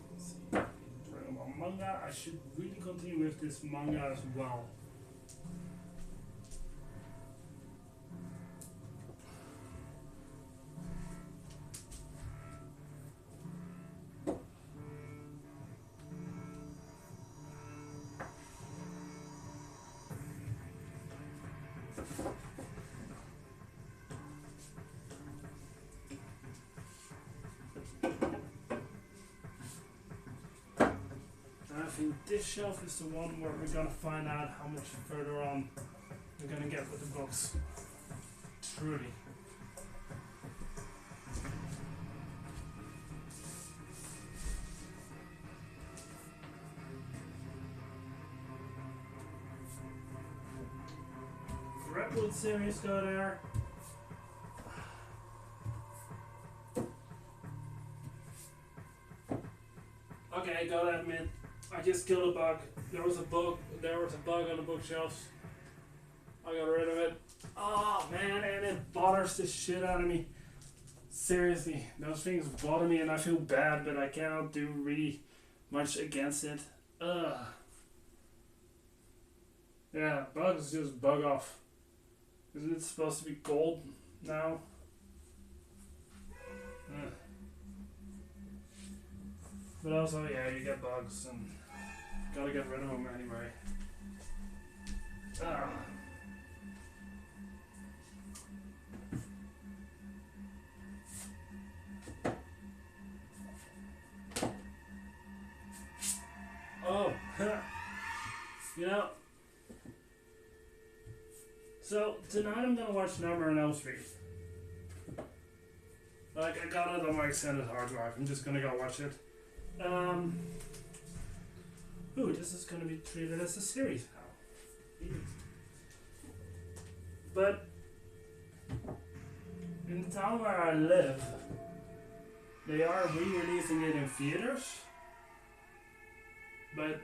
Let's see. Dragon Ball manga. I should really continue with this manga as well. think this shelf is the one where we're gonna find out how much further on we're gonna get with the books. Truly. Redwood series go there. Okay, I gotta admit, I just killed a bug. There was a bug on the bookshelves. I got rid of it. Oh man, and it bothers the shit out of me. Seriously, those things bother me and I feel bad, but I cannot do really much against it. Ugh. Yeah, bugs just bug off. Isn't it supposed to be gold now? Ugh. But also, yeah, you get bugs and gotta get rid of them anyway. Ah. Oh, you know. So tonight I'm gonna watch Nightmare on Elm Street. Like I got it on my extended hard drive. I'm just gonna go watch it. Ooh, this is gonna be treated as a series now. But in the town where I live, they are re-releasing it in theaters. But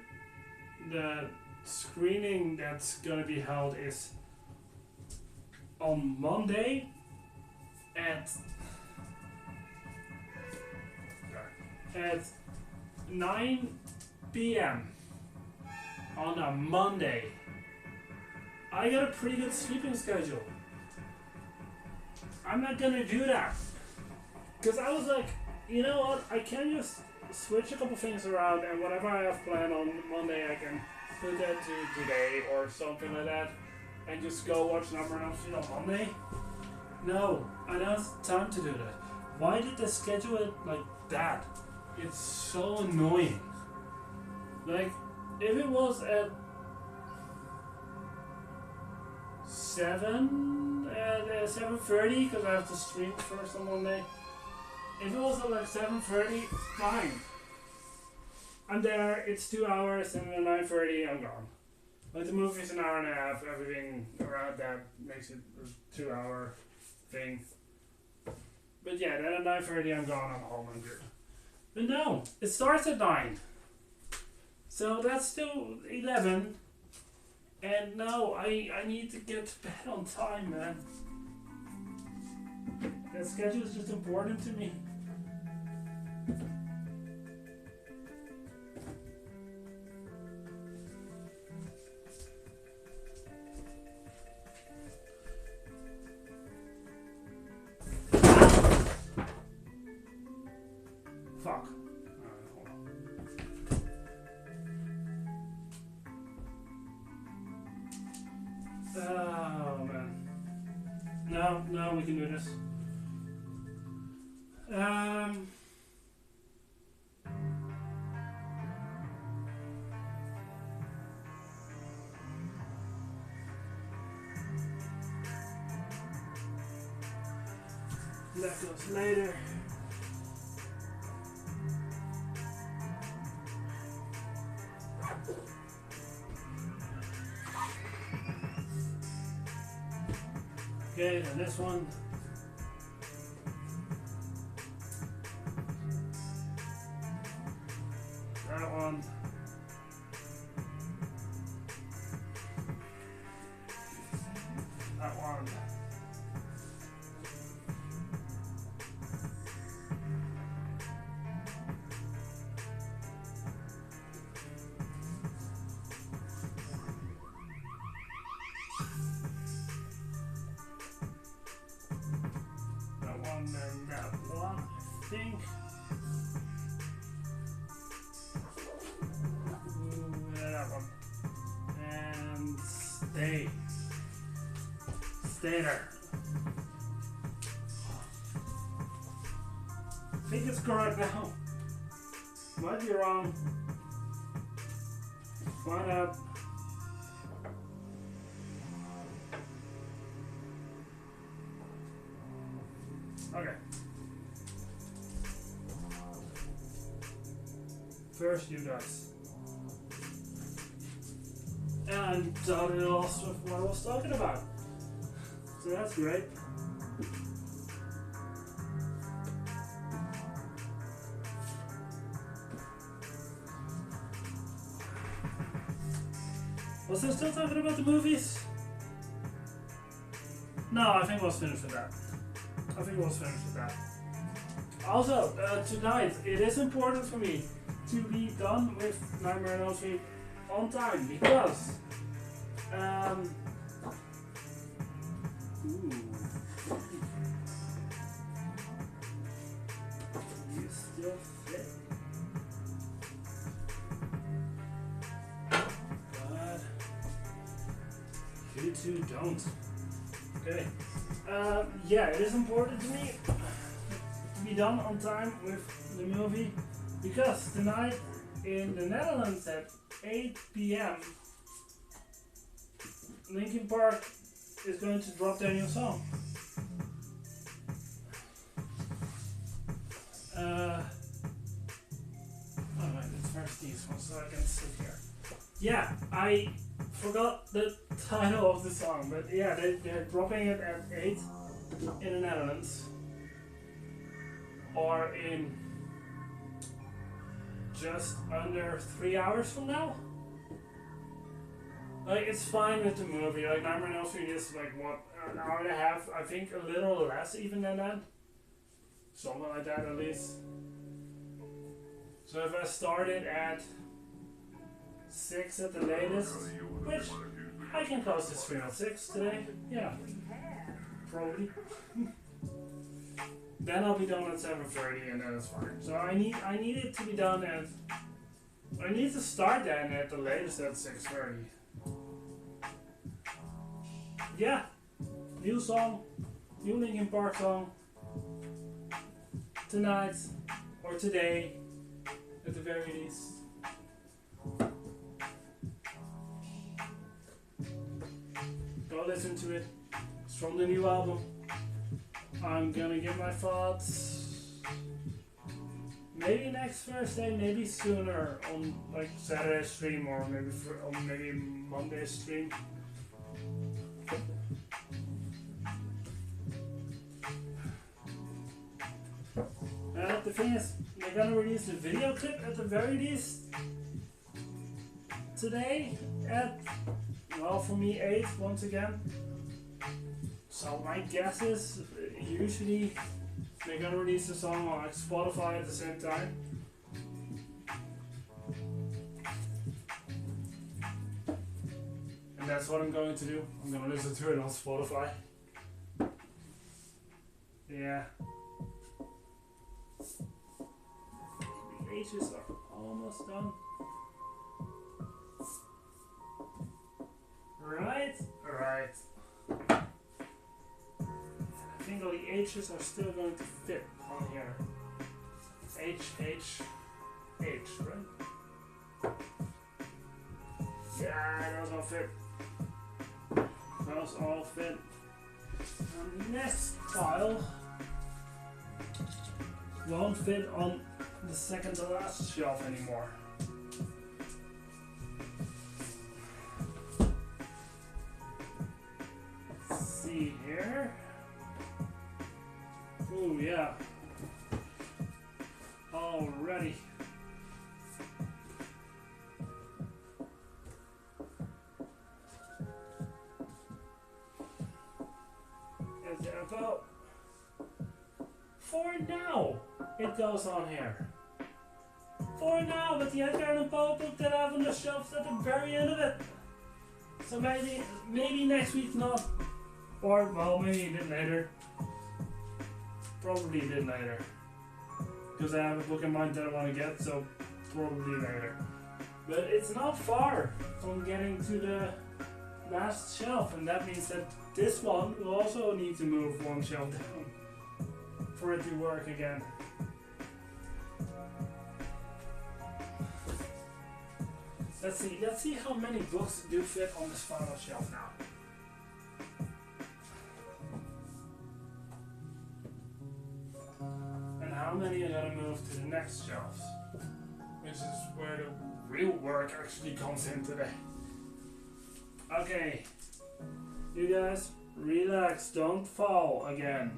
the screening that's gonna be held is on Monday at 9 p.m. on a Monday. I got a pretty good sleeping schedule. I'm not gonna do that. Because I was like, you know what, I can just switch a couple things around and whatever I have planned on Monday I can put that to today or something like that and just go watch Number on Street on Monday. No, I don't have time to do that. Why did they schedule it like that? It's so annoying. Like, if it was at 7:30, because I have to stream first on Monday. If it was at like 7:30, fine. I'm there, it's 2 hours, and at 9:30 I'm gone. Like the movie's an hour and a half, everything around that makes it a 2 hour thing. But yeah, then at 9:30 I'm gone, I'm home, I'm good. But no, it starts at 9. So that's still 11. And no, I need to get to bed on time, man. That schedule is just important to me. Fuck. Hold on. Oh man. No, we can do this. That goes later. Okay, and this one. That one. That one. And that one, I think. That one. And stay. Stay there. I think it's correct now. Might be wrong. find out. Okay. First, you guys. And totally lost with what I was talking about. So that's great. Was I still talking about the movies? No, I think I was finished with that. Also, tonight, it is important for me to be done with Nightmare on Elm Street on time because you still fit. But you two don't. Okay. Yeah, it is important to me to be done on time with the movie because tonight in the Netherlands at 8 p.m. Linkin Park is going to drop their new song. Alright, let's first these ones so I can sit here. Yeah, I forgot the title of the song, but yeah, they're dropping it at 8 in the Netherlands. Or in just under 3 hours from now. Like, it's fine with the movie. Like, Nightmare on Elm Street is like, what, an hour and a half? I think a little less even than that. Something like that at least. So if I started at 6 at the latest, which I can close the stream at 6 today, yeah, probably. Then I'll be done at 7:30 and then it's fine. So I need it to be done at, I need to start then at the latest at 6:30. Yeah, new song, new Linkin Park song, tonight or today at the very least. Go listen to it. It's from the new album. I'm gonna give my thoughts maybe next Thursday, maybe sooner on like Saturday stream or maybe Monday stream. The thing is, they're gonna release the video clip at the very least today at, well, for me 8 once again. So my guess is usually they're gonna release the song on like Spotify at the same time. And that's what I'm going to do. I'm gonna listen to it on Spotify. Yeah. The H's are almost done. Right? Alright. I think all the H's are still going to fit on here. H, H, H, right? Yeah, those all fit. Those all fit. Next file won't fit on the second to last shelf anymore. Let's see here. Ooh, yeah. Alrighty. Is there about for now? It goes on here. For now, with the Edgar Allan Poe book that I have on the shelf at the very end of it. So maybe next week not. Or, well, maybe a bit later. Probably a bit later. Because I have a book in mind that I want to get, so probably later. But it's not far from getting to the last shelf, and that means that this one will also need to move one shelf down for it to work again. Let's see how many books do fit on this final shelf now. And how many are gonna move to the next shelves? Which is where the real work actually comes in today. Okay, you guys, relax, don't fall again.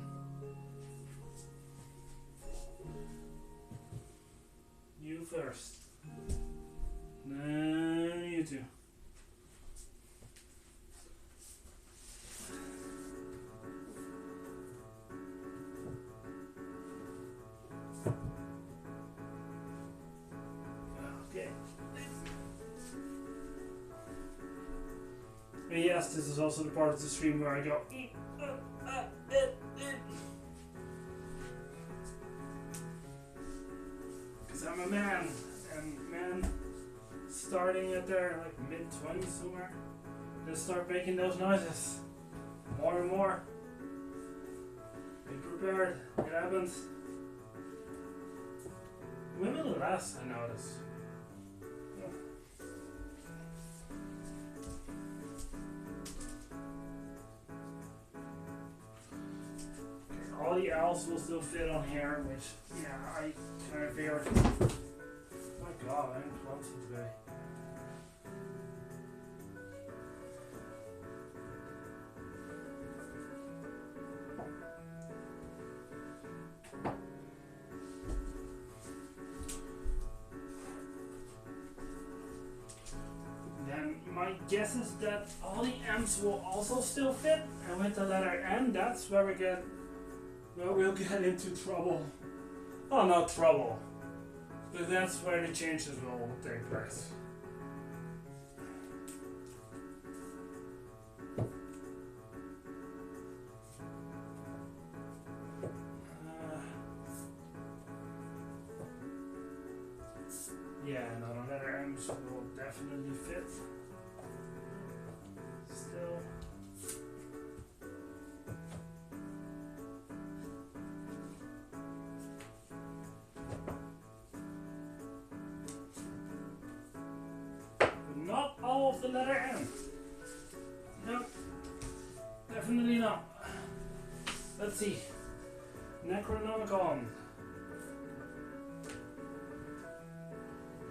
You first. Then you two. Okay. And yes, this is also the part of the stream where I go. Because I'm a man, and men starting at their like mid-20s somewhere, they start making those noises more and more. Be prepared, it happens. Women less, I notice. Okay, all the owls will still fit on here, which, yeah, I kind of figured. My god, I'm clumsy today. My guess is that all the M's will also still fit, and with the letter N, that's where we'll get into trouble. Oh, not trouble, but that's where the changes will take place. Yeah, no, the letter M's will definitely fit. Still. But not all of the letter M. Nope. Definitely not. Let's see. Necronomicon.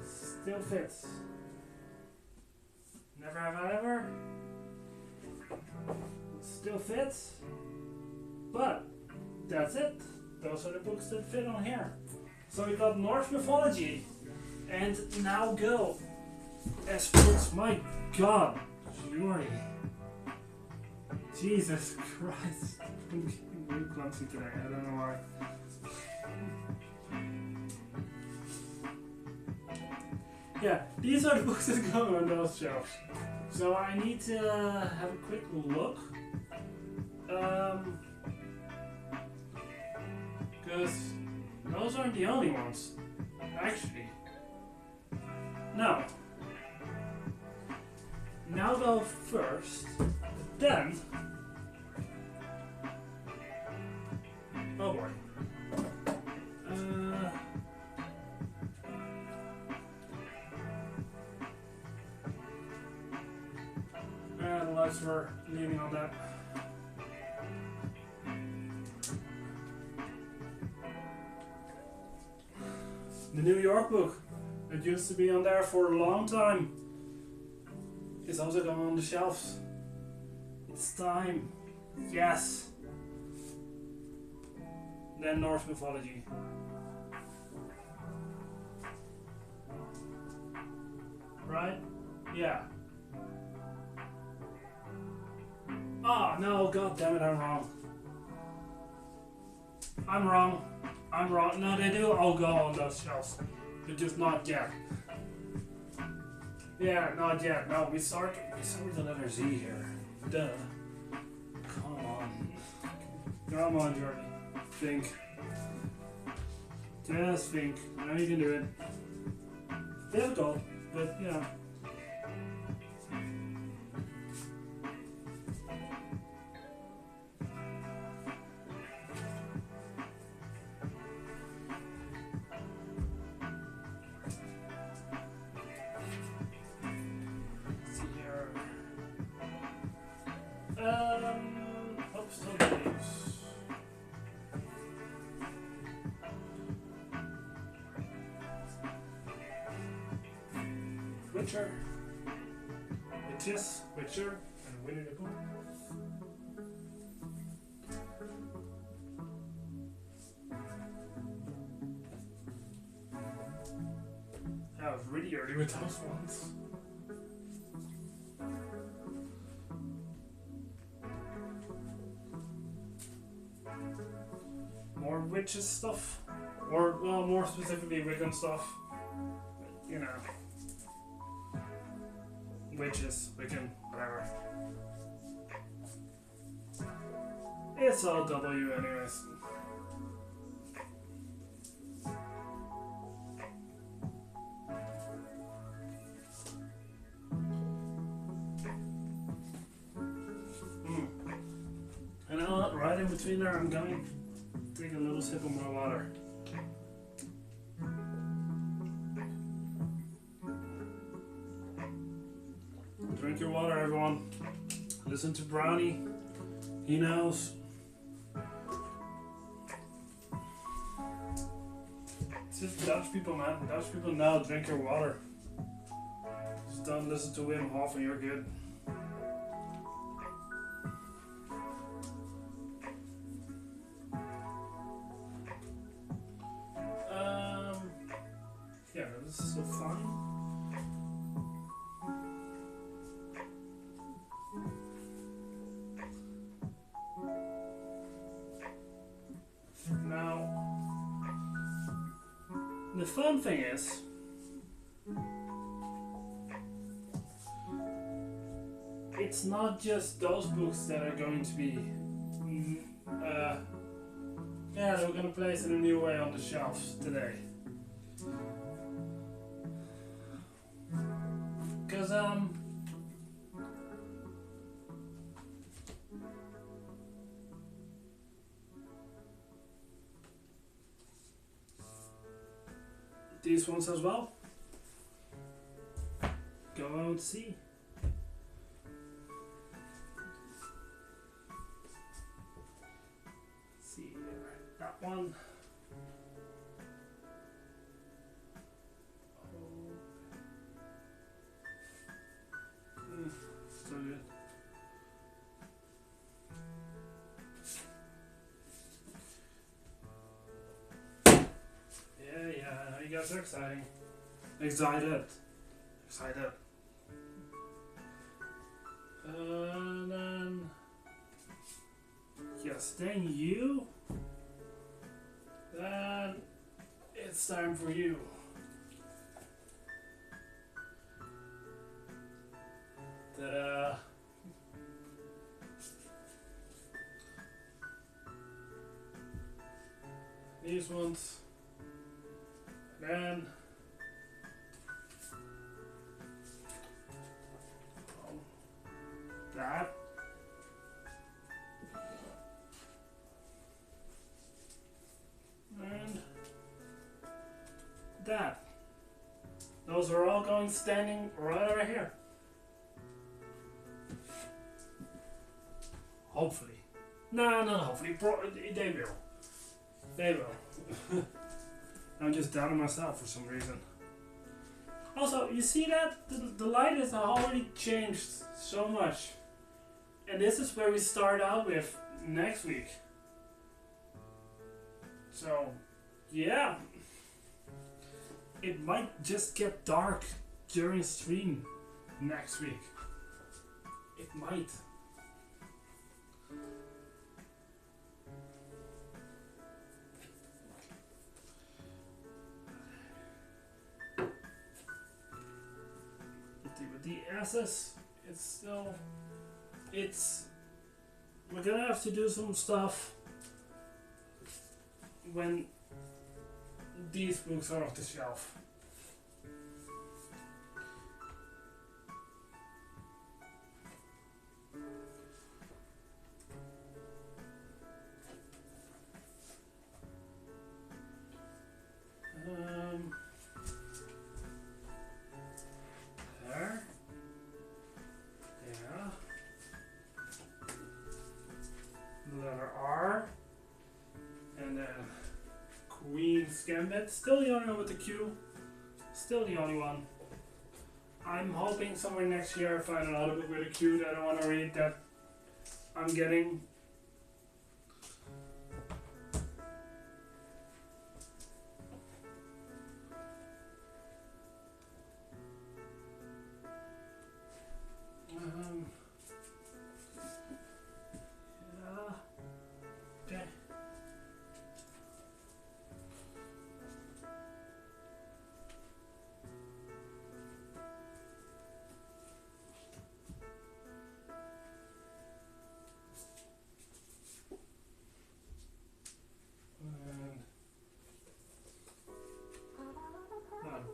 Still fits. Never have I ever. Still fits. But that's it. Those are the books that fit on here. So we got Norse mythology and Now Go as books. My god, Jory. Jesus Christ. I'm getting really clumsy today. I don't know why. Yeah, these are the books that go on those shelves. So I need to have a quick look. Because those aren't the only ones. Actually. No. Now go first. Then. Oh boy. The lights were leaning on that. The New York book that used to be on there for a long time is also going on the shelves. It's time. Yes. Then Norse mythology. Right? Yeah. Oh no, god damn it, I'm wrong. I'm wrong. No, they do all go on those shelves. But just not yet. Yeah, not yet. No, we start with the letter Z here. Duh. Come on, Jordan. Think. Just think. I know you can do it. It's difficult, but you know. Witcher, Witches, Witcher, and Winnie the Pooh. I was really early with those ones. More witches stuff, or well, more specifically Wiccan stuff. You know, witches, Wiccan, whatever. It's all W, anyways. And right in between there, I'm going to take a little sip of my water. Drink your water, everyone. Listen to Brownie. He knows. It's just Dutch people, man. Dutch people know. Drink your water. Just don't listen to Wim Hof and you're good. Yeah, this is so fine. Now, the fun thing is, it's not just those books that are going to be, yeah, we're going to place in a new way on the shelves today. Because, these ones as well. Go out to see. See here. That one. So good. Yeah, you guys are exciting. Excited. And then, yes, then you. Then it's time for you. Ta-da. These ones. Then that. And that. Those are all going standing right over here. Hopefully. No, not hopefully. They will. They will. I'm just doubting myself for some reason. Also, you see that? The light has already changed so much. And this is where we start out with next week. So, yeah. It might just get dark during stream next week. It might. With the SS, we're gonna have to do some stuff when these books are off the shelf. There. Yeah. Letter R. And then Queen's Gambit. Still the only one with the Q. Still the only one. I'm hoping somewhere next year I find another book with a queue that I want to read that I'm getting. Yeah. Okay.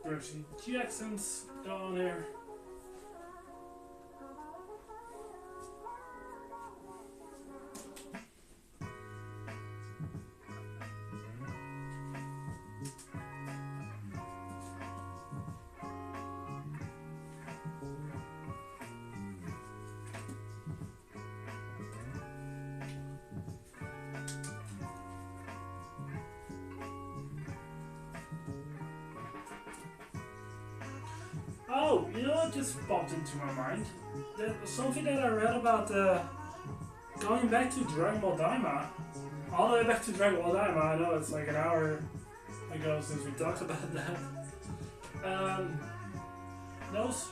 Percy Jackson's down there. Oh, you know what just popped into my mind? That was something that I read about going back to Dragon Ball Daima. All the way back to Dragon Ball Daima. I know it's like an hour ago since we talked about that. Those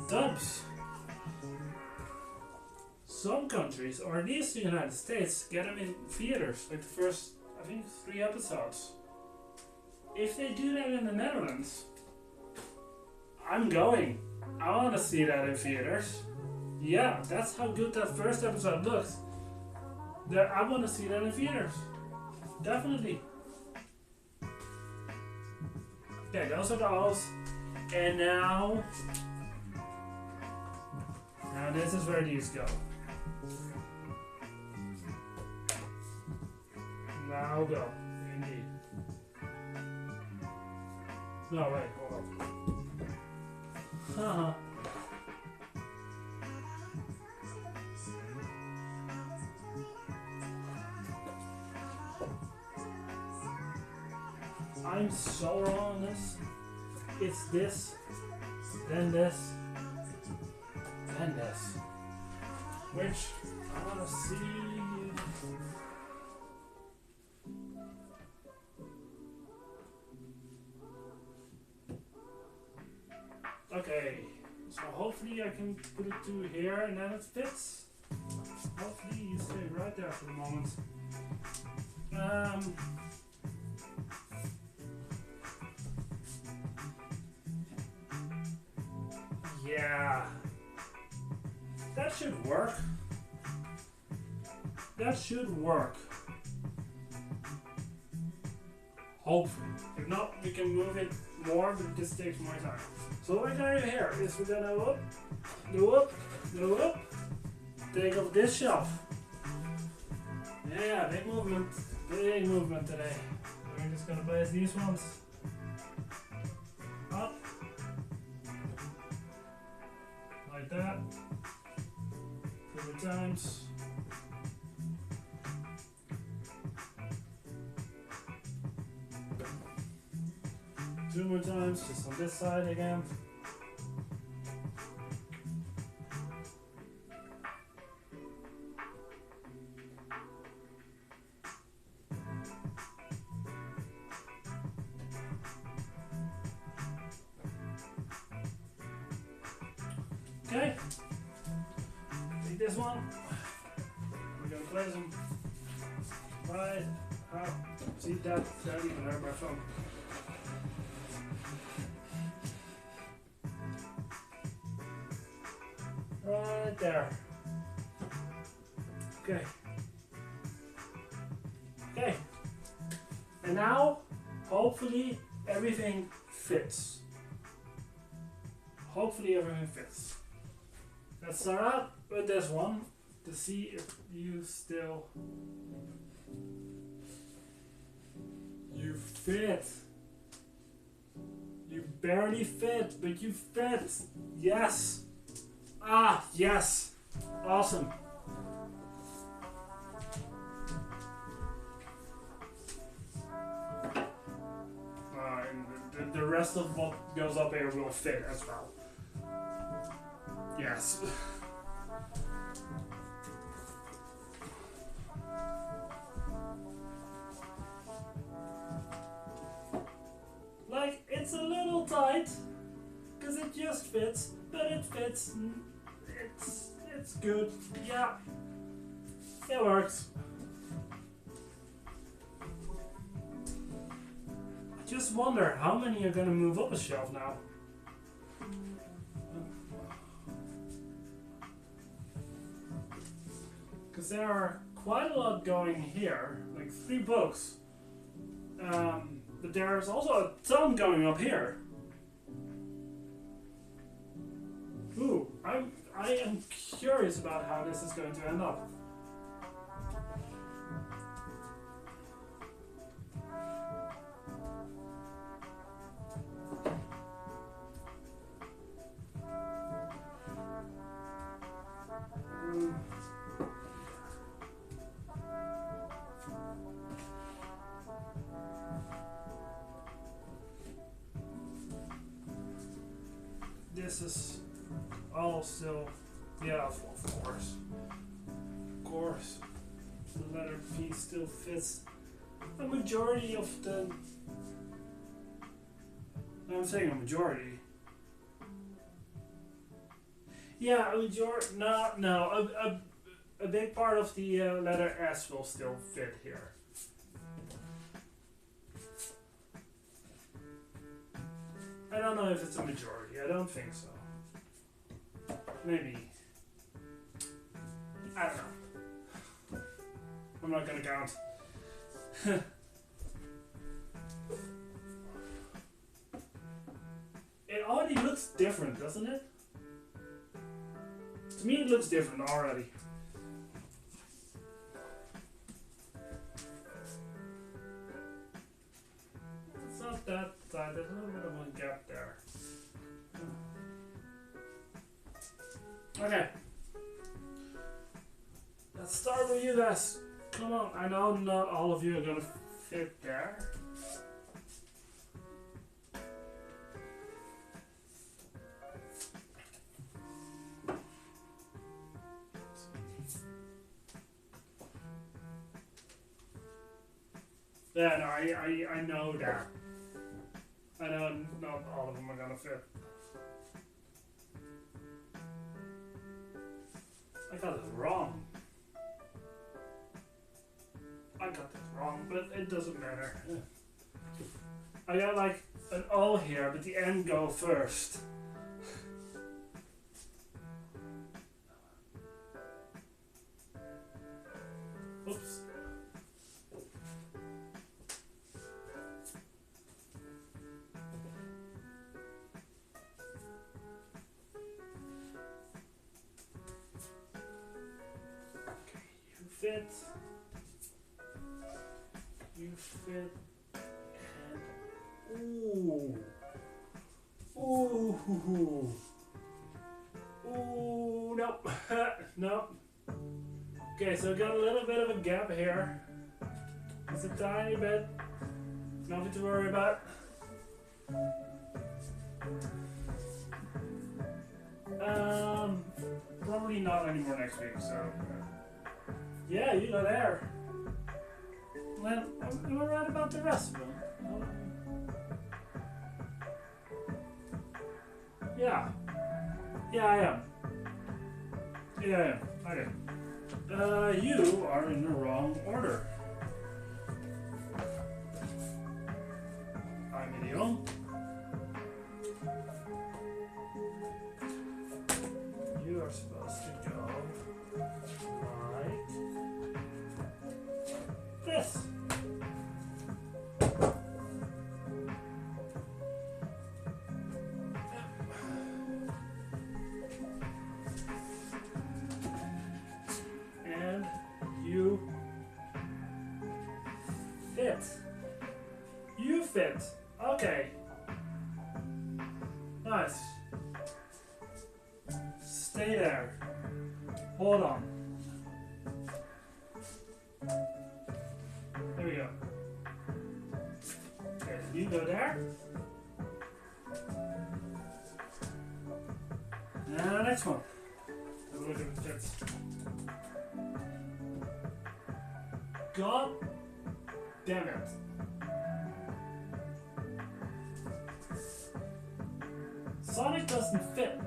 dubs. Some countries, or at least the United States, get them in theaters. Like the first, I think, 3 episodes. If they do that in the Netherlands, I'm going. I want to see that in theaters. Yeah, that's how good that first episode looks. I want to see that in theaters. Definitely. Okay, those are those. And now this is where these go. Now go. Indeed. No, wait, hold on. Haha. I'm so wrong on this. It's this, then this, then this. Which I want to see. Okay, so hopefully I can put it to here and then it fits. Hopefully you stay right there for the moment. Yeah, that should work. That should work. Hopefully. If not, we can move it more, but this takes more time. So what we're gonna do here is we're gonna whoop, take off this shelf. Yeah, big movement today. We're just gonna place these ones up. Like that. 2 more times. Two more times, just on this side again. Okay, take this one. We're gonna place them right out. See that even hurt my phone. Right there. Okay. Okay. And now, hopefully, everything fits. Hopefully, everything fits. Let's start out with this one to see if you still. You fit. You barely fit, but you fit. Yes. Ah, yes. Awesome. And the rest of what goes up here will fit as well. Yes. Like, it's a little tight, because it just fits, but it fits. It's good. Yeah. It works. I just wonder how many are gonna move up a shelf now. Because there are quite a lot going here, like 3 books. But there's also a ton going up here. Ooh, I am curious about how this is going to end up. This is all still, yeah, of course. Of course. The letter P still fits a majority of the. I'm saying a majority. Yeah, a majority. No. A big part of the letter S will still fit here. I don't know if it's a majority. I don't think so. Maybe. I don't know. I'm not gonna count. It already looks different, doesn't it? To me, it looks different already. It's not that tight. There's a little bit of a gap there. Okay. Let's start with you guys. Come on. I know not all of you are gonna fit there. Yeah, no, I know that. I know not all of them are gonna fit. I got it wrong. But it doesn't matter. I got like an O here, but the N go first. Oops. Fit. You fit. And ooh. Nope. Nope. Okay, so I got a little bit of a gap here. It's a tiny bit. Nothing to worry about. Probably not anymore next week, so. Yeah, you go there. Well, am I right about the rest of them? Yeah. Yeah, I am. Yeah, I am. Okay. You are in the wrong order. I'm in the wrong. You are supposed to go like this. And you fit. You fit. Okay. Nice. Stay there. Hold on. There we go. Okay, you go there. And the next one. God damn it. Sonic doesn't fit.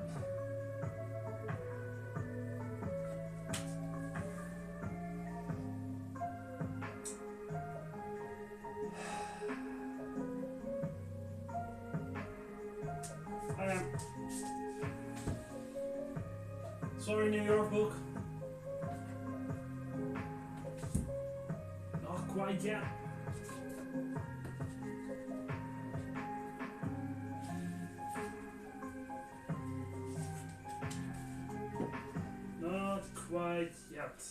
I am sorry, New York book. Not quite yet. Not quite yet.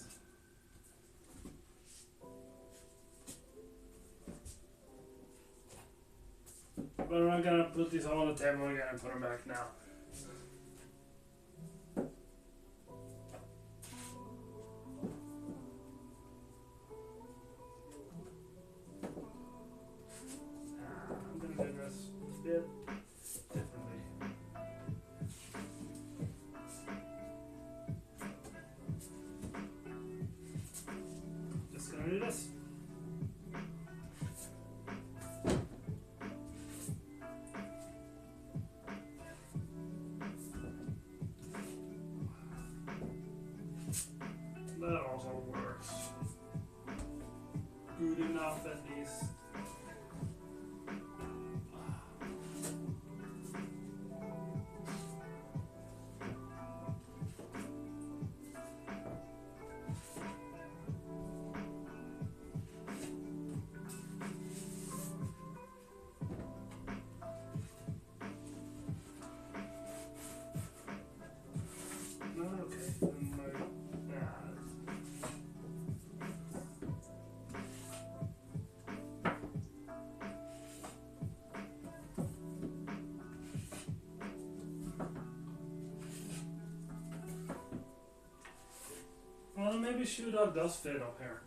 But I'm gonna put this all on the table again and put them back now. I'm gonna do this a bit differently. Just gonna do this. That also works. Good enough at least. Well, maybe Shoe Dog does fit up here.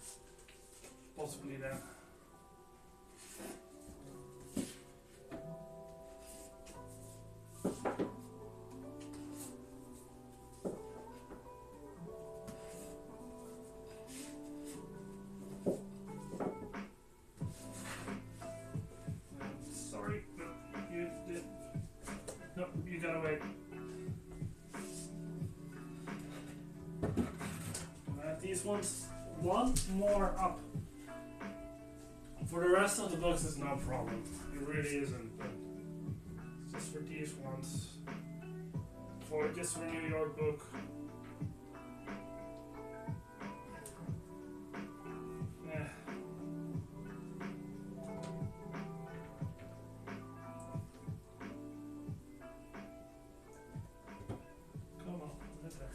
Possibly then. Sorry, no, you did. No, you gotta wait. These ones, one more up. For the rest of the books, it's no problem. It really isn't. But just for these ones, for just for New York book. Yeah. Come on, let there.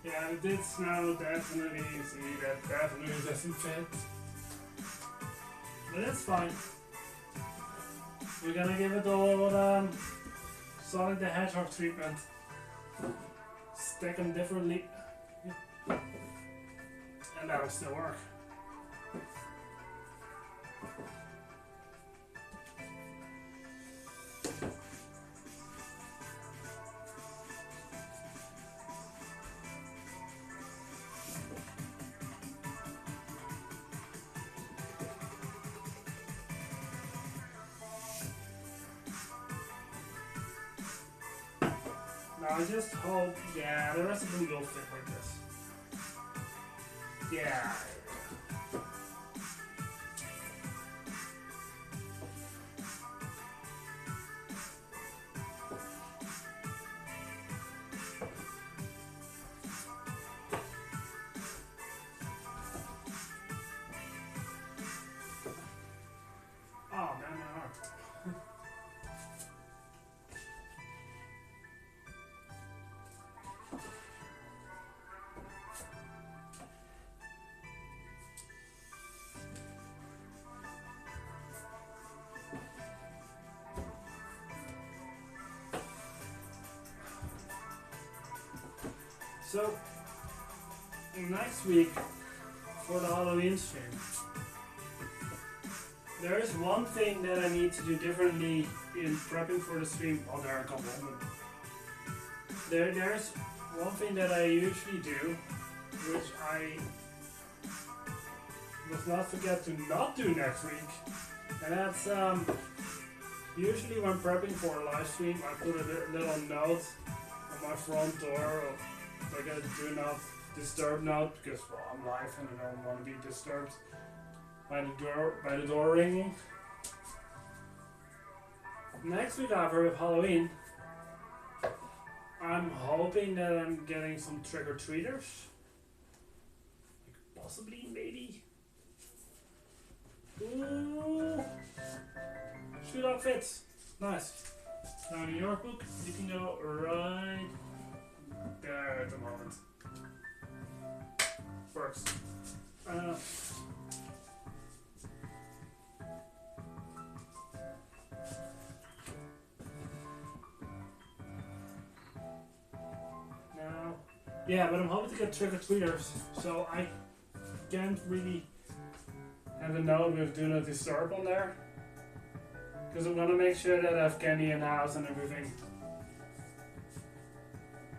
Yeah, this now definitely see that definitely doesn't fit. But it's fine. We're gonna give it all Sonic the Hedgehog treatment. Stack them differently. And that'll still work. I just hope, yeah, the rest of them will fit like this. Yeah. Oh, man, my arm. So, next week for the Halloween stream, there is one thing that I need to do differently in prepping for the stream. Oh, there are a couple of them. There's one thing that I usually do, which I must not forget to not do next week, and that's usually when prepping for a live stream, I put a little note on my front door, like a do not disturb note, because well, I'm live and I don't want to be disturbed by the door ringing. Next week, however, with Halloween, I'm hoping that I'm getting some trick-or-treaters, like possibly, maybe. Ooh, shoot outfits, nice. Now in your book, you can go right there at the moment. Works. Now, yeah, but I'm hoping to get trick-or-treaters, so I can't really have a note with do not disturb on there, because I'm gonna make sure that I have candy in the house and everything.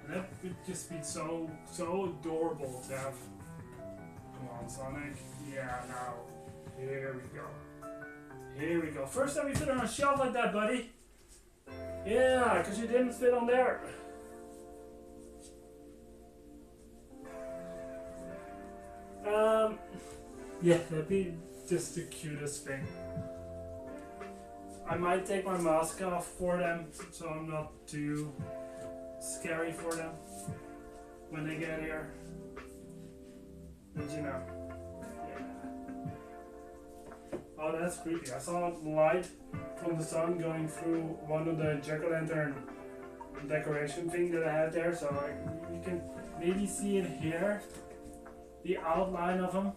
And that would just be so adorable to have. Come on, Sonic. Yeah, now. Here we go. Here we go. First time you fit on a shelf like that, buddy. Yeah, because you didn't fit on there. Yeah, that'd be just the cutest thing. I might take my mask off for them, so I'm not too scary for them when they get here. But you know, yeah. Oh, that's creepy. I saw light from the sun going through one of the jack-o'-lantern decoration thing that I had there, so you can maybe see it here, the outline of them.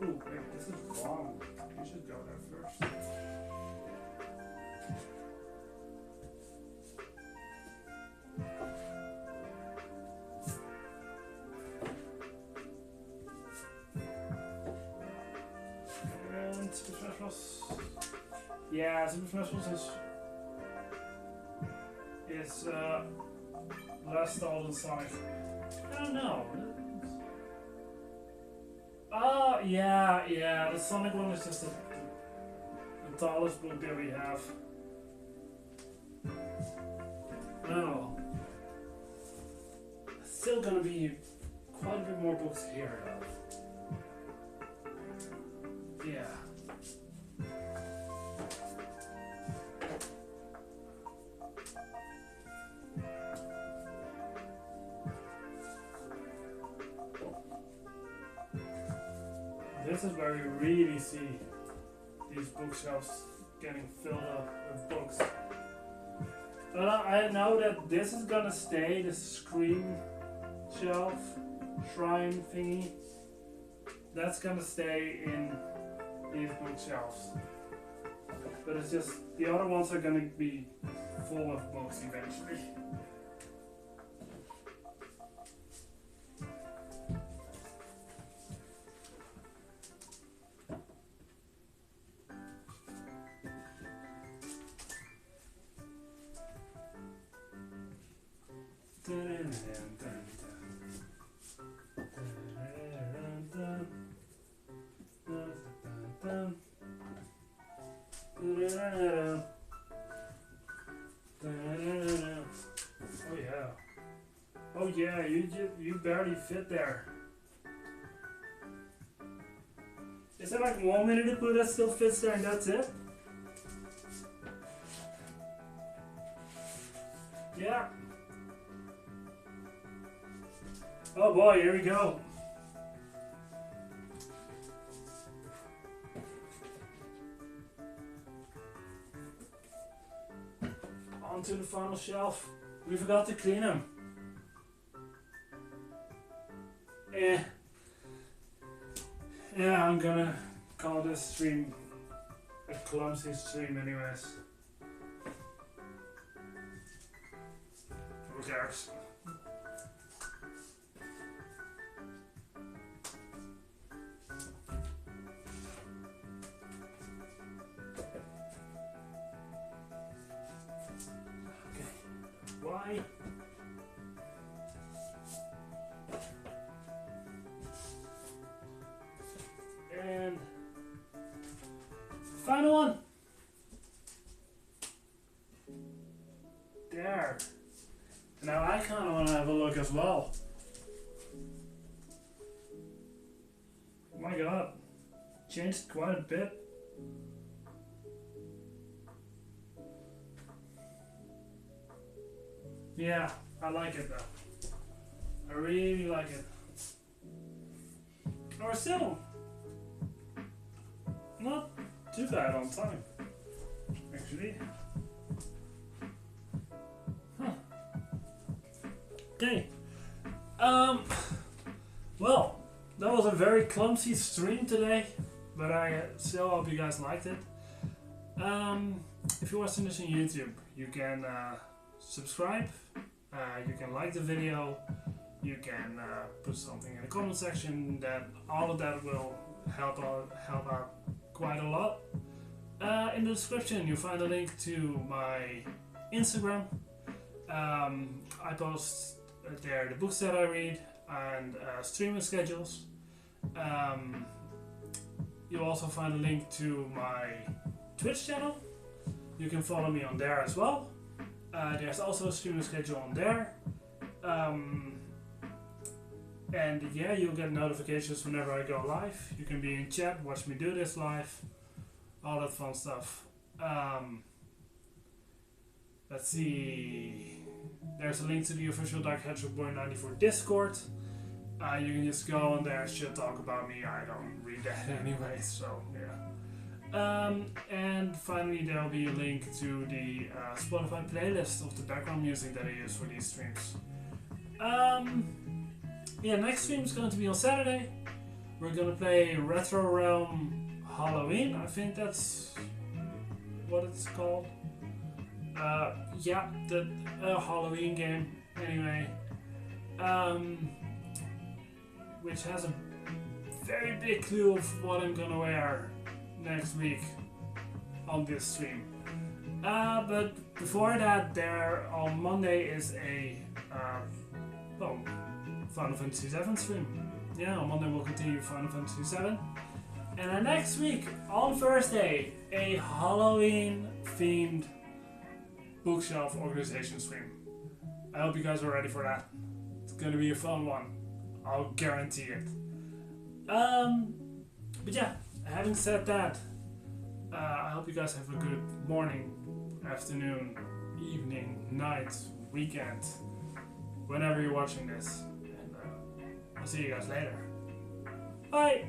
Ooh, wait, this is wrong. You should go there first. And Super Smash Bros. Yeah, Super Smash Bros. is less tall than Sonic. I don't know. Oh, yeah, the Sonic one is just the tallest book that we have. No. Still gonna be quite a bit more books here, though. Yeah. This is where you really see these bookshelves getting filled up with books. But I know that this is gonna stay, the screen shelf, shrine thingy. That's gonna stay in these bookshelves. But it's just, the other ones are gonna be full of books eventually. Oh yeah, you barely fit there. Is there like 1 minute to put that still fits there and that's it? Yeah. Oh boy, here we go. Onto the final shelf. We forgot to clean them. Yeah, I'm gonna call this stream a clumsy stream anyways. cares? Okay. Why? And final one. There. Now I kind of want to have a look as well. My god. Changed quite a bit. Yeah, I like it though. I really like it. Or still not too bad on time, actually. Huh. Okay. Well, that was a very clumsy stream today, but I still hope you guys liked it. If you're watching this on YouTube, you can subscribe, you can like the video, you can put something in the comment section. That all of that will help out quite a lot. In the description you'll find a link to my Instagram. I post there the books that I read and streaming schedules. You'll also find a link to my Twitch channel. You can follow me on there as well. There's also a streaming schedule on there. And yeah, you'll get notifications whenever I go live. You can be in chat, watch me do this live, all that fun stuff. Let's see. There's a link to the official Dark Hedgehog Boy 94 Discord. You can just go on there and shit talk about me. I don't read that anyway, so yeah. And finally, there'll be a link to the Spotify playlist of the background music that I use for these streams. Yeah, next stream is going to be on Saturday. We're going to play Retro Realm Halloween. I think that's what it's called. Yeah, the Halloween game. Anyway, which has a very big clue of what I'm gonna wear next week on this stream. But before that, there on Monday is a Final Fantasy VII stream. Yeah, on Monday we'll continue Final Fantasy VII. And then next week, on Thursday, a Halloween themed bookshelf organization stream. I hope you guys are ready for that. It's gonna be a fun one. I'll guarantee it. But yeah, having said that, I hope you guys have a good morning, afternoon, evening, night, weekend, whenever you're watching this. And I'll see you guys later. Bye!